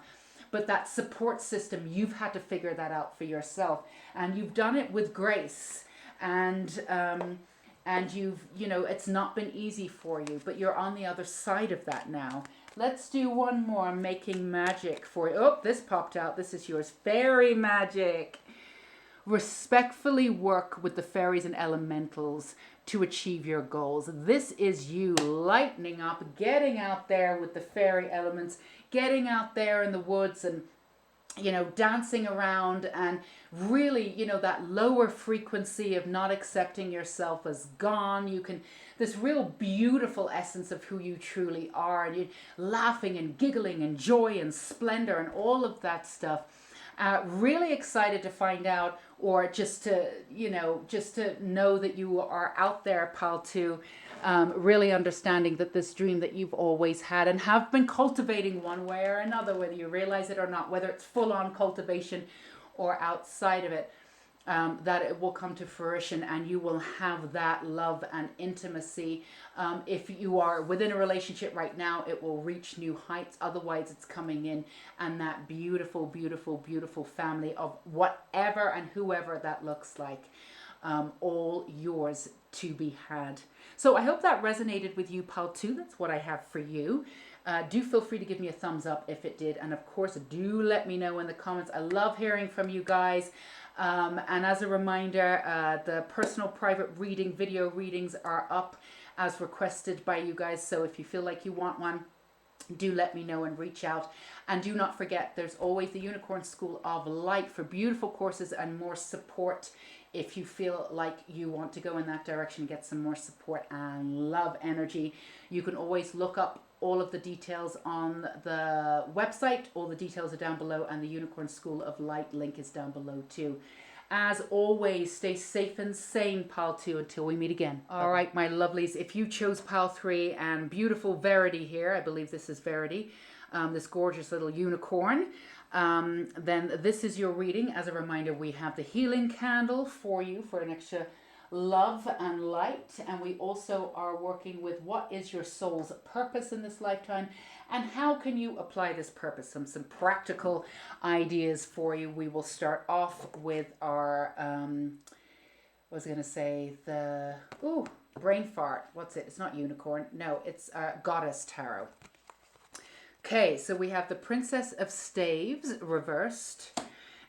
But that support system, you've had to figure that out for yourself. And you've done it with grace. And you've, you know, it's not been easy for you, but you're on the other side of that now. Let's do one more, making magic for you. Oh, this popped out. This is yours. Fairy magic. Respectfully work with the fairies and elementals to achieve your goals. This is you lightening up, getting out there with the fairy elements, getting out there in the woods and, you know, dancing around, and really, you know, that lower frequency of not accepting yourself as gone. You can, this real beautiful essence of who you truly are, and you laughing and giggling and joy and splendor and all of that stuff. Really excited to find out, or just to, you know, just to know that you are out there, pal, too. Really understanding that this dream that you've always had and have been cultivating one way or another, whether you realize it or not, whether it's full-on cultivation or outside of it, that it will come to fruition and you will have that love and intimacy. If you are within a relationship right now, it will reach new heights. Otherwise, it's coming in, and that beautiful, beautiful, beautiful family of whatever and whoever that looks like, all yours to be had. So I hope that resonated with you, pal, too. That's what I have for you. Do feel free to give me a thumbs up if it did. And of course, do let me know in the comments. I love hearing from you guys. And as a reminder, the personal private reading video readings are up as requested by you guys. So if you feel like you want one, do let me know and reach out. And do not forget, there's always the Unicorn School of Light for beautiful courses and more support if you feel like you want to go in that direction and get some more support and love energy. You can always look up all of the details on the website. All the details are down below, and the Unicorn School of Light link is down below too. As always, stay safe and sane, Pile 2, until we meet again. All right, my lovelies, if you chose Pile 3 and beautiful Verity here, I believe this is Verity, this gorgeous little unicorn, then this is your reading. As a reminder, we have the healing candle for you for an extra love and light, and we also are working with what is your soul's purpose in this lifetime and how can you apply this purpose. Some practical ideas for you. We will start off with our what was I going to say, the brain fart, what's it, it's not unicorn, no, it's Goddess Tarot. Okay, so we have the Princess of Staves reversed,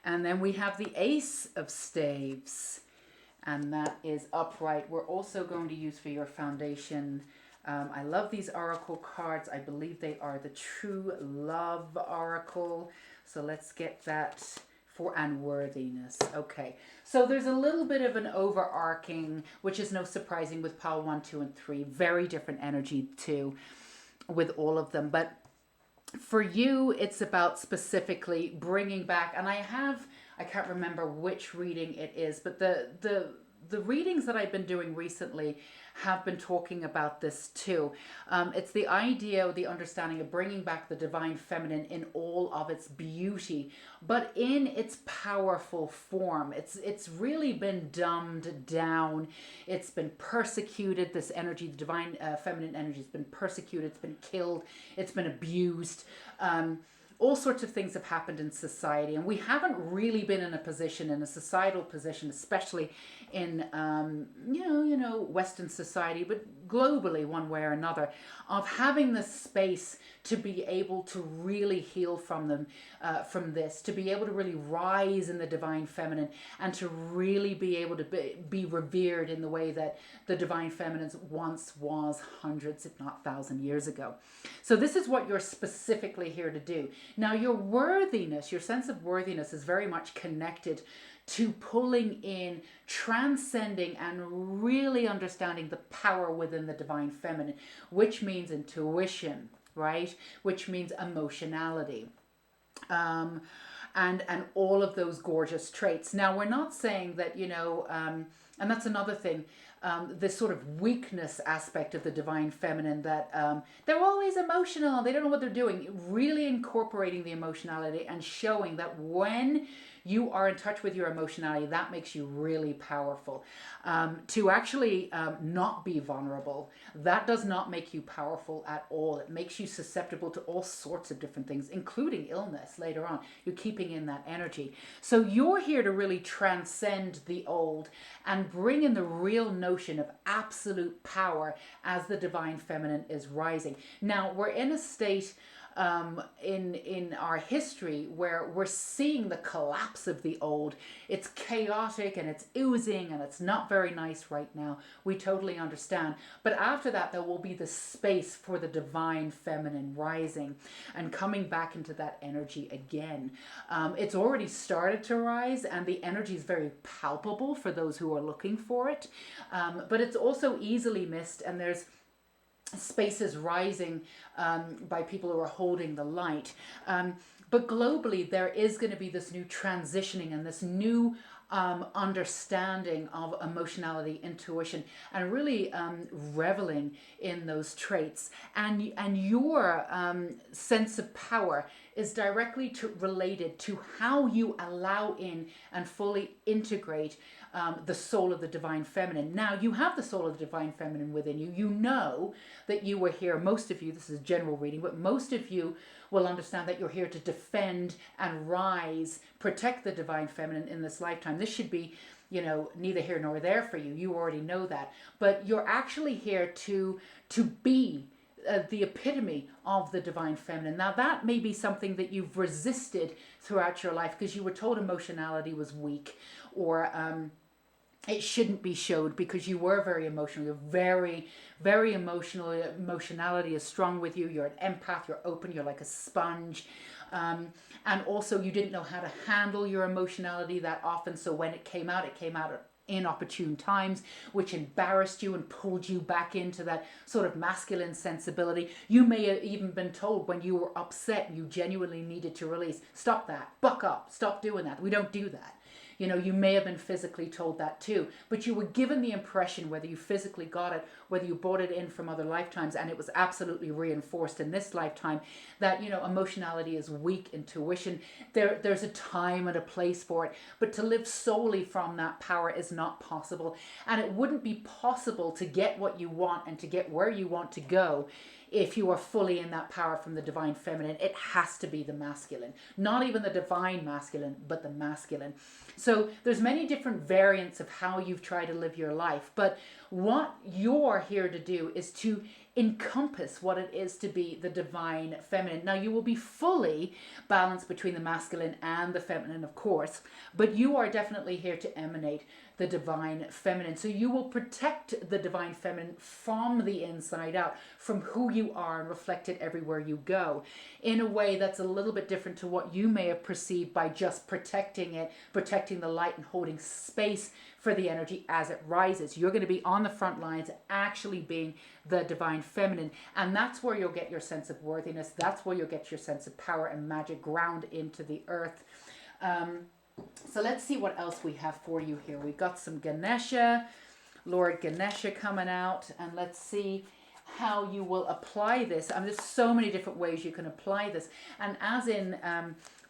and then we have the Ace of Staves, and that is upright. We're also going to use for your foundation, I love these oracle cards. I believe they are the True Love Oracle. So let's get that for unworthiness. Okay, so there's a little bit of an overarching, which is no surprising with pile 1, 2, and 3. Very different energy too with all of them. But for you, it's about specifically bringing back, and I can't remember which reading it is, but the readings that I've been doing recently have been talking about this too. It's the idea, the understanding of bringing back the divine feminine in all of its beauty, but in its powerful form. It's really been dumbed down. It's been persecuted. This energy, the divine feminine energy, has been persecuted. It's been killed. It's been abused. All sorts of things have happened in society, and we haven't really been in a societal position, especially in Western society, but globally one way or another, of having the space to be able to really heal from this, to be able to really rise in the divine feminine, and to really be able to be revered in the way that the divine feminine once was hundreds, if not 1,000 years ago. So this is what you're specifically here to do. Now, your worthiness, your sense of worthiness is very much connected to pulling in, transcending, and really understanding the power within the divine feminine, which means intuition, right? Which means emotionality. And all of those gorgeous traits. Now, we're not saying that, and that's another thing, this sort of weakness aspect of the divine feminine, that they're always emotional, they don't know what they're doing. Really incorporating the emotionality and showing that when you are in touch with your emotionality, that makes you really powerful. To actually not be vulnerable, that does not make you powerful at all. It makes you susceptible to all sorts of different things, including illness later on. You're keeping in that energy. So you're here to really transcend the old and bring in the real notion of absolute power as the divine feminine is rising. Now, we're in a state in our history where we're seeing the collapse of the old. It's chaotic and it's oozing and it's not very nice right now. We totally understand. But after that, there will be the space for the divine feminine rising and coming back into that energy again. It's already started to rise, and the energy is very palpable for those who are looking for it. But it's also easily missed, and there's spaces rising by people who are holding the light. But globally, there is going to be this new transitioning and this new understanding of emotionality, intuition, and really reveling in those traits. And your sense of power is directly related to how you allow in and fully integrate the soul of the divine feminine. Now, you have the soul of the divine feminine within you. You know that you were here. Most of you, this is a general reading, but most of you will understand that you're here to defend and rise, protect the divine feminine in this lifetime. This should be, neither here nor there for you. You already know that. But you're actually here to be the epitome of the divine feminine. Now, that may be something that you've resisted throughout your life because you were told emotionality was weak, or it shouldn't be showed because you were very emotional. You're very, very emotional. Emotionality is strong with you. You're an empath. You're open. You're like a sponge. And also you didn't know how to handle your emotionality that often. So when it came out at inopportune times, which embarrassed you and pulled you back into that sort of masculine sensibility. You may have even been told when you were upset, you genuinely needed to release. Stop that. Buck up. Stop doing that. We don't do that. You know, you may have been physically told that too, but you were given the impression, whether you physically got it, whether you brought it in from other lifetimes, and it was absolutely reinforced in this lifetime, that, you know, emotionality is weak, intuition. There's a time and a place for it, but to live solely from that power is not possible. And it wouldn't be possible to get what you want and to get where you want to go if you are fully in that power from the divine feminine. It has to be the masculine, not even the divine masculine, but the masculine. So there's many different variants of how you've tried to live your life, but what you're here to do is to encompass what it is to be the divine feminine. Now, you will be fully balanced between the masculine and the feminine, of course, but you are definitely here to emanate the divine feminine. So you will protect the divine feminine from the inside out, from who you are, and reflect it everywhere you go in a way that's a little bit different to what you may have perceived by just protecting it, protecting the light and holding space for the energy as it rises. You're going to be on the front lines, actually being the divine feminine. And that's where you'll get your sense of worthiness. That's where you'll get your sense of power and magic ground into the earth. So let's see what else we have for you here. We've got some Ganesha, Lord Ganesha coming out, and let's see how you will apply this. I mean, there's so many different ways you can apply this. And as in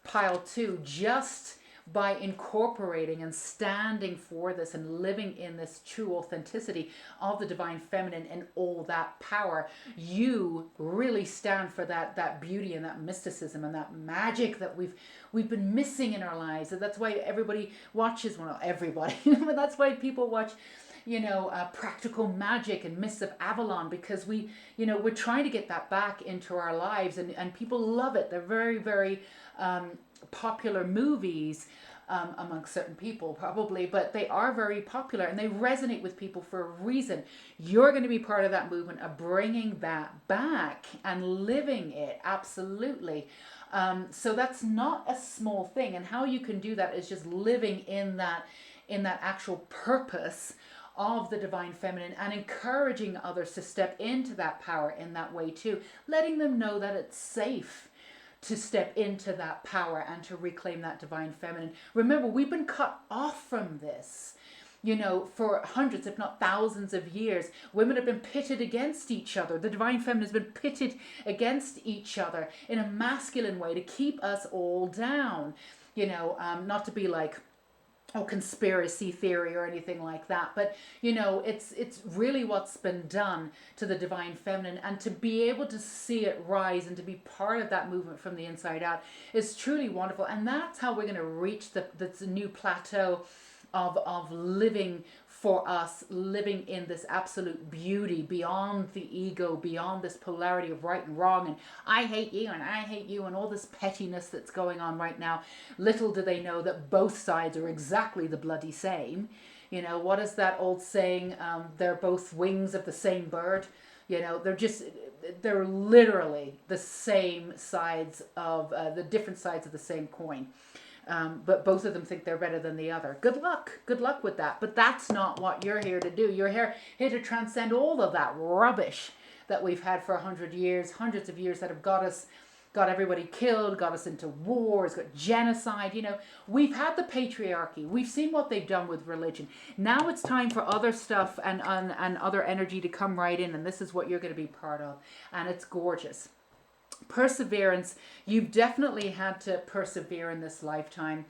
pile 2, just by incorporating and standing for this and living in this true authenticity of the divine feminine and all that power, you really stand for that beauty and that mysticism and that magic that we've been missing in our lives. And that's why everybody watches, well, not everybody, but that's why people watch, you know, Practical Magic and Mists of Avalon, because we're trying to get that back into our lives, and people love it. They're very, very popular movies among certain people probably, but they are very popular and they resonate with people for a reason. You're going to be part of that movement of bringing that back and living it. Absolutely. So that's not a small thing, and how you can do that is just living in that actual purpose of the divine feminine and encouraging others to step into that power in that way too, letting them know that it's safe to step into that power and to reclaim that divine feminine. Remember, we've been cut off from this, you know, for hundreds, if not thousands of years. Women have been pitted against each other. The divine feminine has been pitted against each other in a masculine way to keep us all down, you know, not to be like, or conspiracy theory or anything like that, but you know, it's really what's been done to the divine feminine, and to be able to see it rise and to be part of that movement from the inside out is truly wonderful. And that's how we're going to reach the new plateau of living for us, living in this absolute beauty beyond the ego, beyond this polarity of right and wrong and I hate you and I hate you and all this pettiness that's going on right now. Little do they know that both sides are exactly the bloody same. You know, what is that old saying? They're both wings of the same bird. You know, they're literally the same sides of the different sides of the same coin. But both of them think they're better than the other. Good luck with that. But that's not what you're here to do. You're here to transcend all of that rubbish that we've had for 100 years, hundreds of years, that have got everybody killed, got us into wars, got genocide. You know, we've had the patriarchy. We've seen what they've done with religion. Now it's time for other stuff and other energy to come right in. And this is what you're going to be part of. And it's gorgeous. Perseverance. You've definitely had to persevere in this lifetime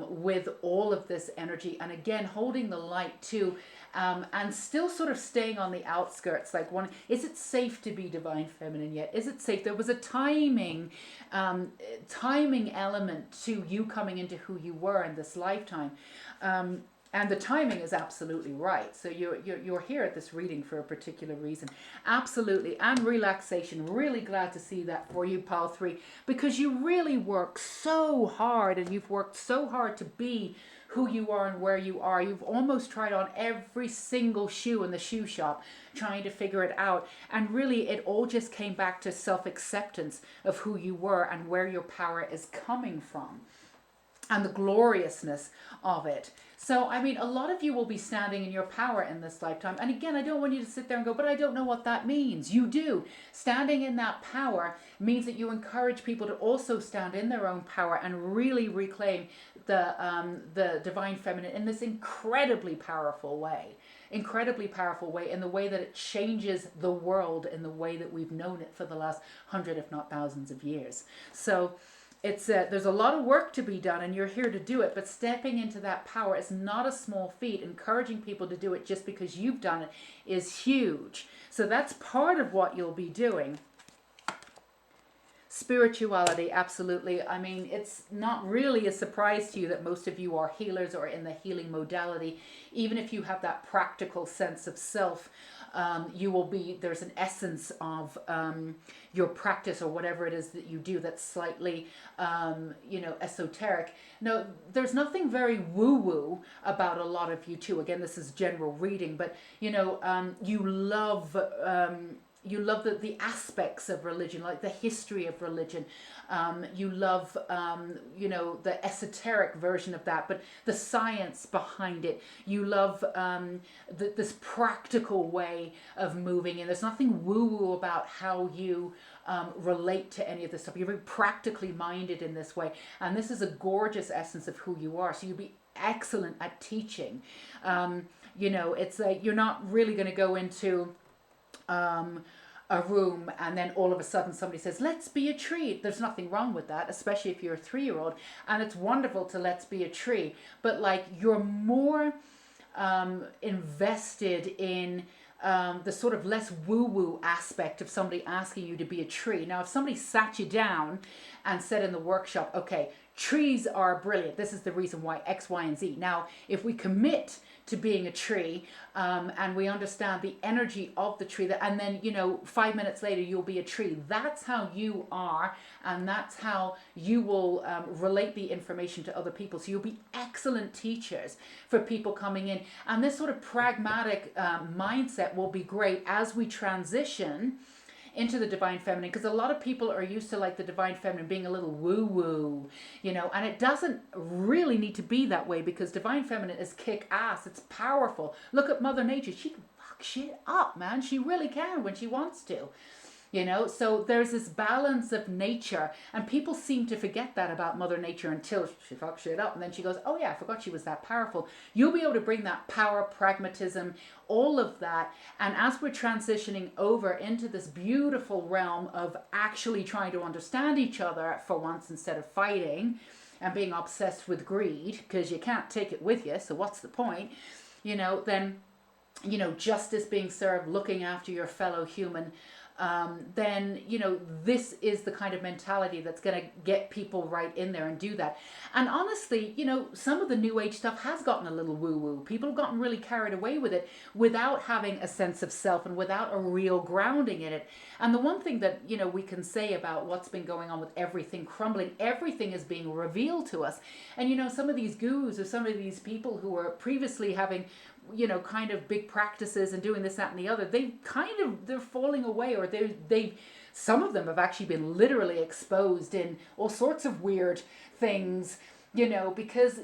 with all of this energy, and again holding the light too, and still sort of staying on the outskirts. Like, is it safe to be divine feminine yet? Is it safe? There was a timing element to you coming into who you were in this lifetime. And the timing is absolutely right. So you're here at this reading for a particular reason. Absolutely. And relaxation. Really glad to see that for you, Pile 3, because you really work so hard, and you've worked so hard to be who you are and where you are. You've almost tried on every single shoe in the shoe shop trying to figure it out. And really, it all just came back to self-acceptance of who you were and where your power is coming from, and the gloriousness of it. So, I mean, a lot of you will be standing in your power in this lifetime. And again, I don't want you to sit there and go, but I don't know what that means. You do. Standing in that power means that you encourage people to also stand in their own power and really reclaim the divine feminine in this incredibly powerful way. Incredibly powerful way, in the way that it changes the world in the way that we've known it for the last hundred, if not thousands of years. So, it's there's a lot of work to be done, and you're here to do it. But stepping into that power is not a small feat. Encouraging people to do it just because you've done it is huge. So that's part of what you'll be doing. Spirituality, absolutely. I mean, it's not really a surprise to you that most of you are healers or in the healing modality. Even if you have that practical sense of self, you will be, there's an essence of your practice or whatever it is that you do that's slightly, esoteric. No, there's nothing very woo-woo about a lot of you too. Again, this is general reading, but, you love... you love the aspects of religion, like the history of religion. You love, the esoteric version of that, but the science behind it. You love this practical way of moving, and there's nothing woo-woo about how you relate to any of this stuff. You're very practically minded in this way, and this is a gorgeous essence of who you are. So you'll be excellent at teaching. It's like you're not really going to go into... a room and then all of a sudden somebody says, let's be a tree. There's nothing wrong with that, especially if you're a 3-year-old, and it's wonderful to let's be a tree, but like you're more invested in the sort of less woo-woo aspect of somebody asking you to be a tree. Now, if somebody sat you down and said in the workshop, okay, trees are brilliant, this is the reason why X, Y, and Z. Now, if we commit to being a tree, and we understand the energy of the tree, and then 5 minutes later you'll be a tree. That's how you are, and that's how you will relate the information to other people. So you'll be excellent teachers for people coming in, and this sort of pragmatic mindset will be great as we transition into the divine feminine, because a lot of people are used to like the divine feminine being a little woo-woo, and it doesn't really need to be that way, because divine feminine is kick-ass. It's powerful. Look at Mother Nature. She can fuck shit up, man. She really can when she wants to. So there's this balance of nature, and people seem to forget that about Mother Nature until she fucks shit up, and then she goes, oh yeah, I forgot she was that powerful. You'll be able to bring that power, pragmatism, all of that, and as we're transitioning over into this beautiful realm of actually trying to understand each other for once instead of fighting and being obsessed with greed, because you can't take it with you, so what's the point? Then, justice being served, looking after your fellow human, then this is the kind of mentality that's going to get people right in there and do that. And honestly, some of the new age stuff has gotten a little woo-woo. People have gotten really carried away with it without having a sense of self and without a real grounding in it. And the one thing that we can say about what's been going on with everything crumbling, everything is being revealed to us. And some of these gurus or some of these people who were previously having kind of big practices and doing this, that, and the other, they're falling away, or some of them have actually been literally exposed in all sorts of weird things, because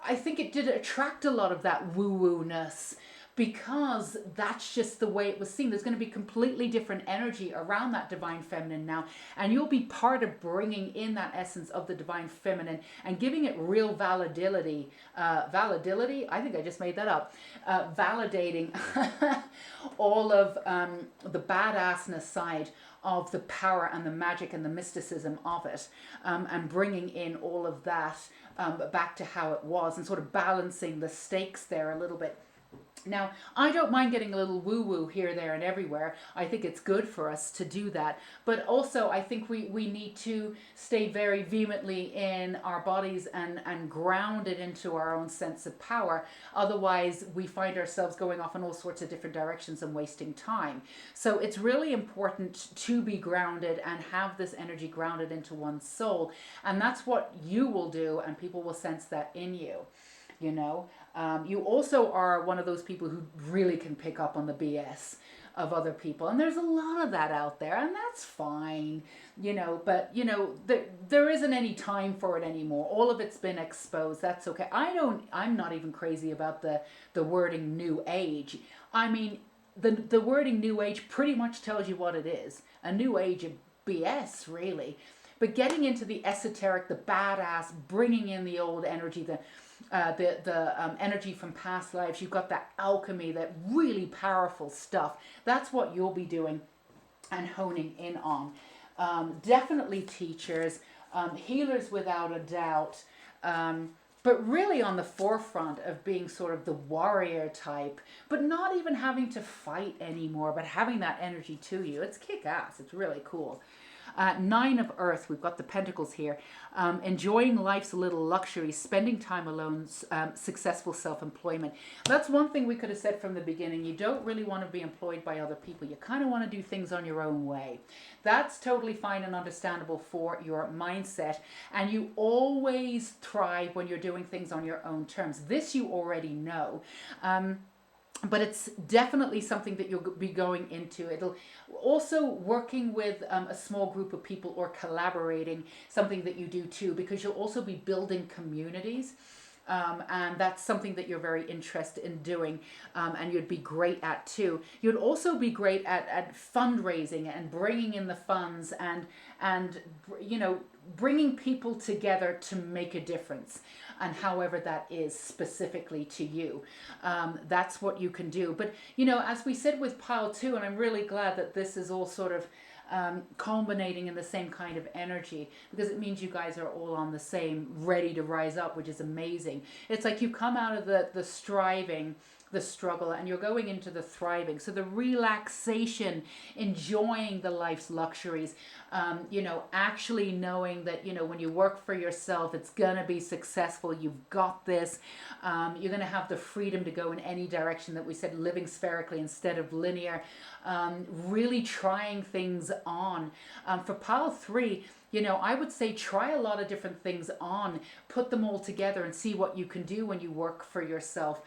I think it did attract a lot of that woo-woo-ness, because that's just the way it was seen. There's going to be completely different energy around that divine feminine now, and you'll be part of bringing in that essence of the divine feminine and giving it real validity. I think I just made that up. Validating all of the badassness side of the power and the magic and the mysticism of it, and bringing in all of that back to how it was, and sort of balancing the stakes there a little bit. Now, I don't mind getting a little woo woo here, there, and everywhere. I think it's good for us to do that. But also, I think we need to stay very vehemently in our bodies and ground it into our own sense of power. Otherwise, we find ourselves going off in all sorts of different directions and wasting time. So, it's really important to be grounded and have this energy grounded into one's soul. And that's what you will do, and people will sense that in you. You know, you also are one of those people who really can pick up on the BS of other people, and there's a lot of that out there, and that's fine. But there isn't any time for it anymore. All of it's been exposed. That's okay. I'm not even crazy about the wording new age. I mean, the wording new age pretty much tells you what it is: a new age of BS, really. But getting into the esoteric, the badass, bringing in the old energy, the energy from past lives, you've got that alchemy, that really powerful stuff. That's what you'll be doing and honing in on. Definitely teachers, healers without a doubt. But really on the forefront of being sort of the warrior type, but not even having to fight anymore, but having that energy to you. It's kick-ass. It's really cool. Nine of Earth, we've got the Pentacles here. Enjoying life's little luxuries, spending time alone, successful self-employment. That's one thing we could have said from the beginning. You don't really want to be employed by other people. You kind of want to do things on your own way. That's totally fine and understandable for your mindset. And you always thrive when you're doing things on your own terms. This you already know. But it's definitely something that you'll be going into. It'll also working with a small group of people or collaborating, something that you do too, because you'll also be building communities. And that's something that you're very interested in doing, and you'd be great at too. You'd also be great at fundraising and bringing in the funds and bringing people together to make a difference, and however that is specifically to you, that's what you can do. But as we said with pile 2, and I'm really glad that this is all sort of culminating in the same kind of energy, because it means you guys are all on the same, ready to rise up, which is amazing. It's like you come out of the striving, the struggle, and you're going into the thriving. So the relaxation, enjoying the life's luxuries, actually knowing that, when you work for yourself, it's going to be successful. You've got this. You're going to have the freedom to go in any direction that we said, living spherically instead of linear, really trying things on. For pile 3, I would say try a lot of different things on, put them all together and see what you can do when you work for yourself.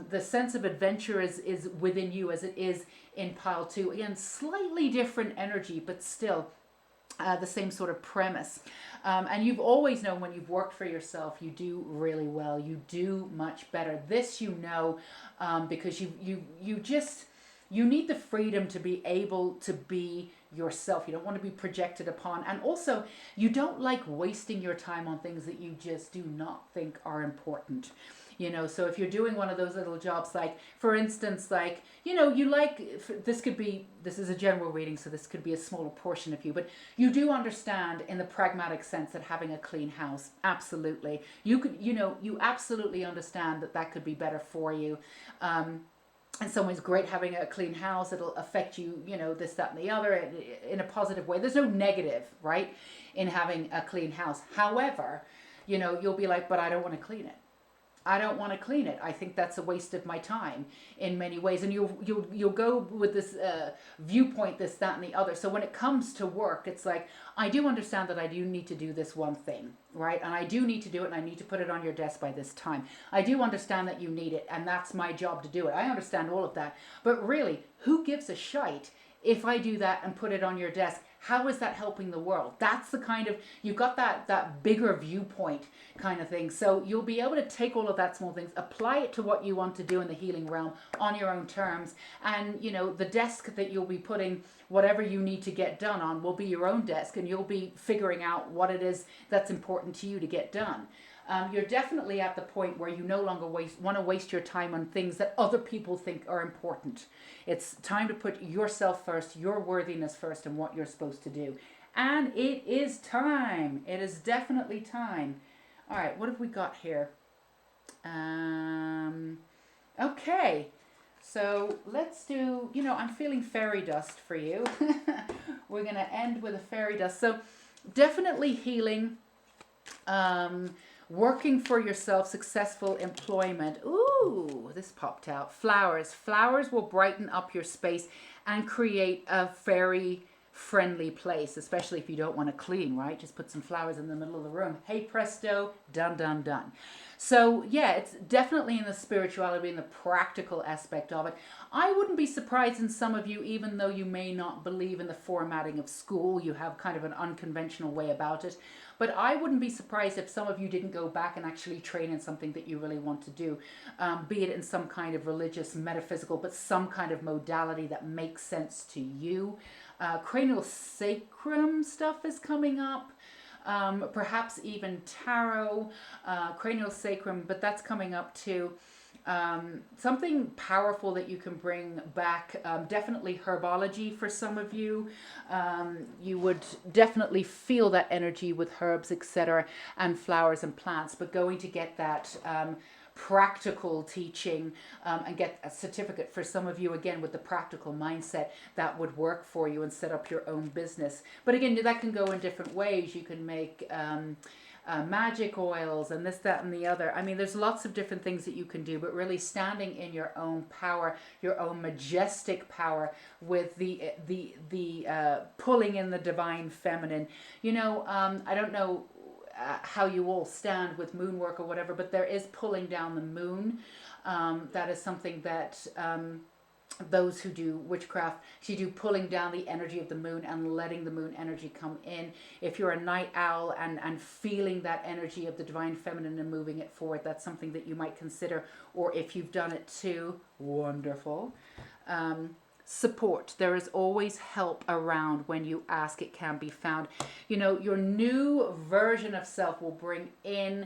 The sense of adventure is within you as it is in pile 2. Again, slightly different energy, but still the same sort of premise. And you've always known when you've worked for yourself, you do really well. You do much better. This because you need the freedom to be able to be yourself. You don't want to be projected upon. And also, you don't like wasting your time on things that you just do not think are important. So if you're doing one of those little jobs, like, for instance, like, this is a general reading, so this could be a smaller portion of you, but you do understand in the pragmatic sense that having a clean house, absolutely. You absolutely understand that could be better for you. In some ways, great having a clean house. It'll affect you, this, that, and the other in a positive way. There's no negative, right, in having a clean house. However, you'll be like, but I don't want to clean it. I don't want to clean it. I think that's a waste of my time in many ways. And you'll go with this viewpoint, this, that, and the other. So when it comes to work, it's like, I do understand that I do need to do this one thing, right? And I do need to do it, and I need to put it on your desk by this time. I do understand that you need it, and that's my job to do it. I understand all of that. But really, who gives a shite if I do that and put it on your desk? How is that helping the world? That's the kind of, you've got that bigger viewpoint kind of thing. So you'll be able to take all of that small things, apply it to what you want to do in the healing realm on your own terms. And, the desk that you'll be putting whatever you need to get done on will be your own desk, and you'll be figuring out what it is that's important to you to get done. You're definitely at the point where you no longer want to waste your time on things that other people think are important. It's time to put yourself first, your worthiness first, and what you're supposed to do. And it is time. It is definitely time. All right, what have we got here? Okay. So let's do, I'm feeling fairy dust for you. We're going to end with a fairy dust. So definitely healing, working for yourself, successful employment. Ooh, this popped out. Flowers. Flowers will brighten up your space and create a fairy friendly place, especially if you don't want to clean, right? Just put some flowers in the middle of the room. Hey presto, done, done, done. So yeah, it's definitely in the spirituality and the practical aspect of it. I wouldn't be surprised in some of you, even though you may not believe in the formatting of school, you have kind of an unconventional way about it. But I wouldn't be surprised if some of you didn't go back and actually train in something that you really want to do, be it in some kind of religious, metaphysical, but some kind of modality that makes sense to you. Cranial sacrum stuff is coming up. Perhaps even tarot, cranial sacrum, but that's coming up too. Something powerful that you can bring back, definitely herbology for some of you. You would definitely feel that energy with herbs, etc., and flowers and plants, but going to get that practical teaching and get a certificate for some of you, again, with the practical mindset that would work for you and set up your own business. But again, that can go in different ways. You can make magic oils and this, that, and the other. I mean, there's lots of different things that you can do, but really standing in your own power, your own majestic power, with the pulling in the divine feminine. I don't know how you all stand with moon work or whatever, but there is pulling down the moon. That is something that those who do witchcraft, you do pulling down the energy of the moon and letting the moon energy come in. If you're a night owl and feeling that energy of the divine feminine and moving it forward, that's something that you might consider. Or if you've done it too, wonderful. Support. There is always help around when you ask. It can be found. Your new version of self will bring in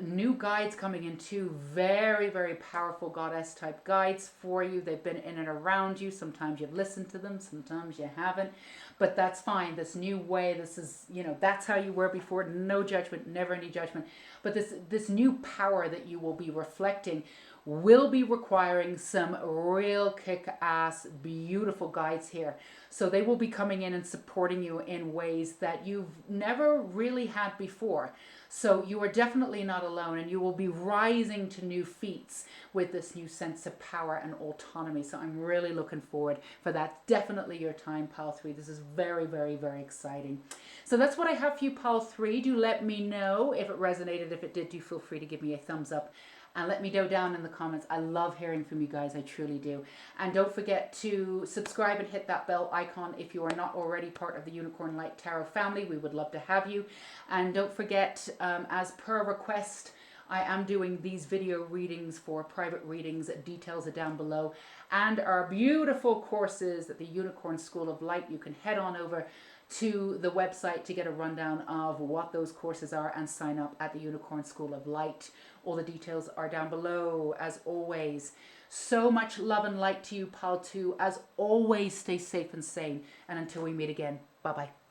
new guides coming in too. Very, very powerful goddess type guides for you. They've been in and around you. Sometimes you've listened to them, sometimes you haven't, but that's fine. This new way, this is, that's how you were before. No judgment, never any judgment. But this new power that you will be reflecting will be requiring some real kick-ass, beautiful guides here. So they will be coming in and supporting you in ways that you've never really had before. So you are definitely not alone, and you will be rising to new feats with this new sense of power and autonomy. So I'm really looking forward for that. Definitely your time, Pile 3. This is very, very, very exciting. So that's what I have for you, Pile 3. Do let me know if it resonated. If it did, do feel free to give me a thumbs up. And let me know down in the comments. I love hearing from you guys. I truly do. And don't forget to subscribe and hit that bell icon if you are not already part of the Unicorn Light Tarot family. We would love to have you. And don't forget, as per request, I am doing these video readings for private readings. Details are down below. And our beautiful courses at the Unicorn School of Light. You can head on over to the website to get a rundown of what those courses are and sign up at the Unicorn School of Light. All the details are down below, as always. So much love and light to you, Pile 2. As always, stay safe and sane. And until we meet again, bye-bye.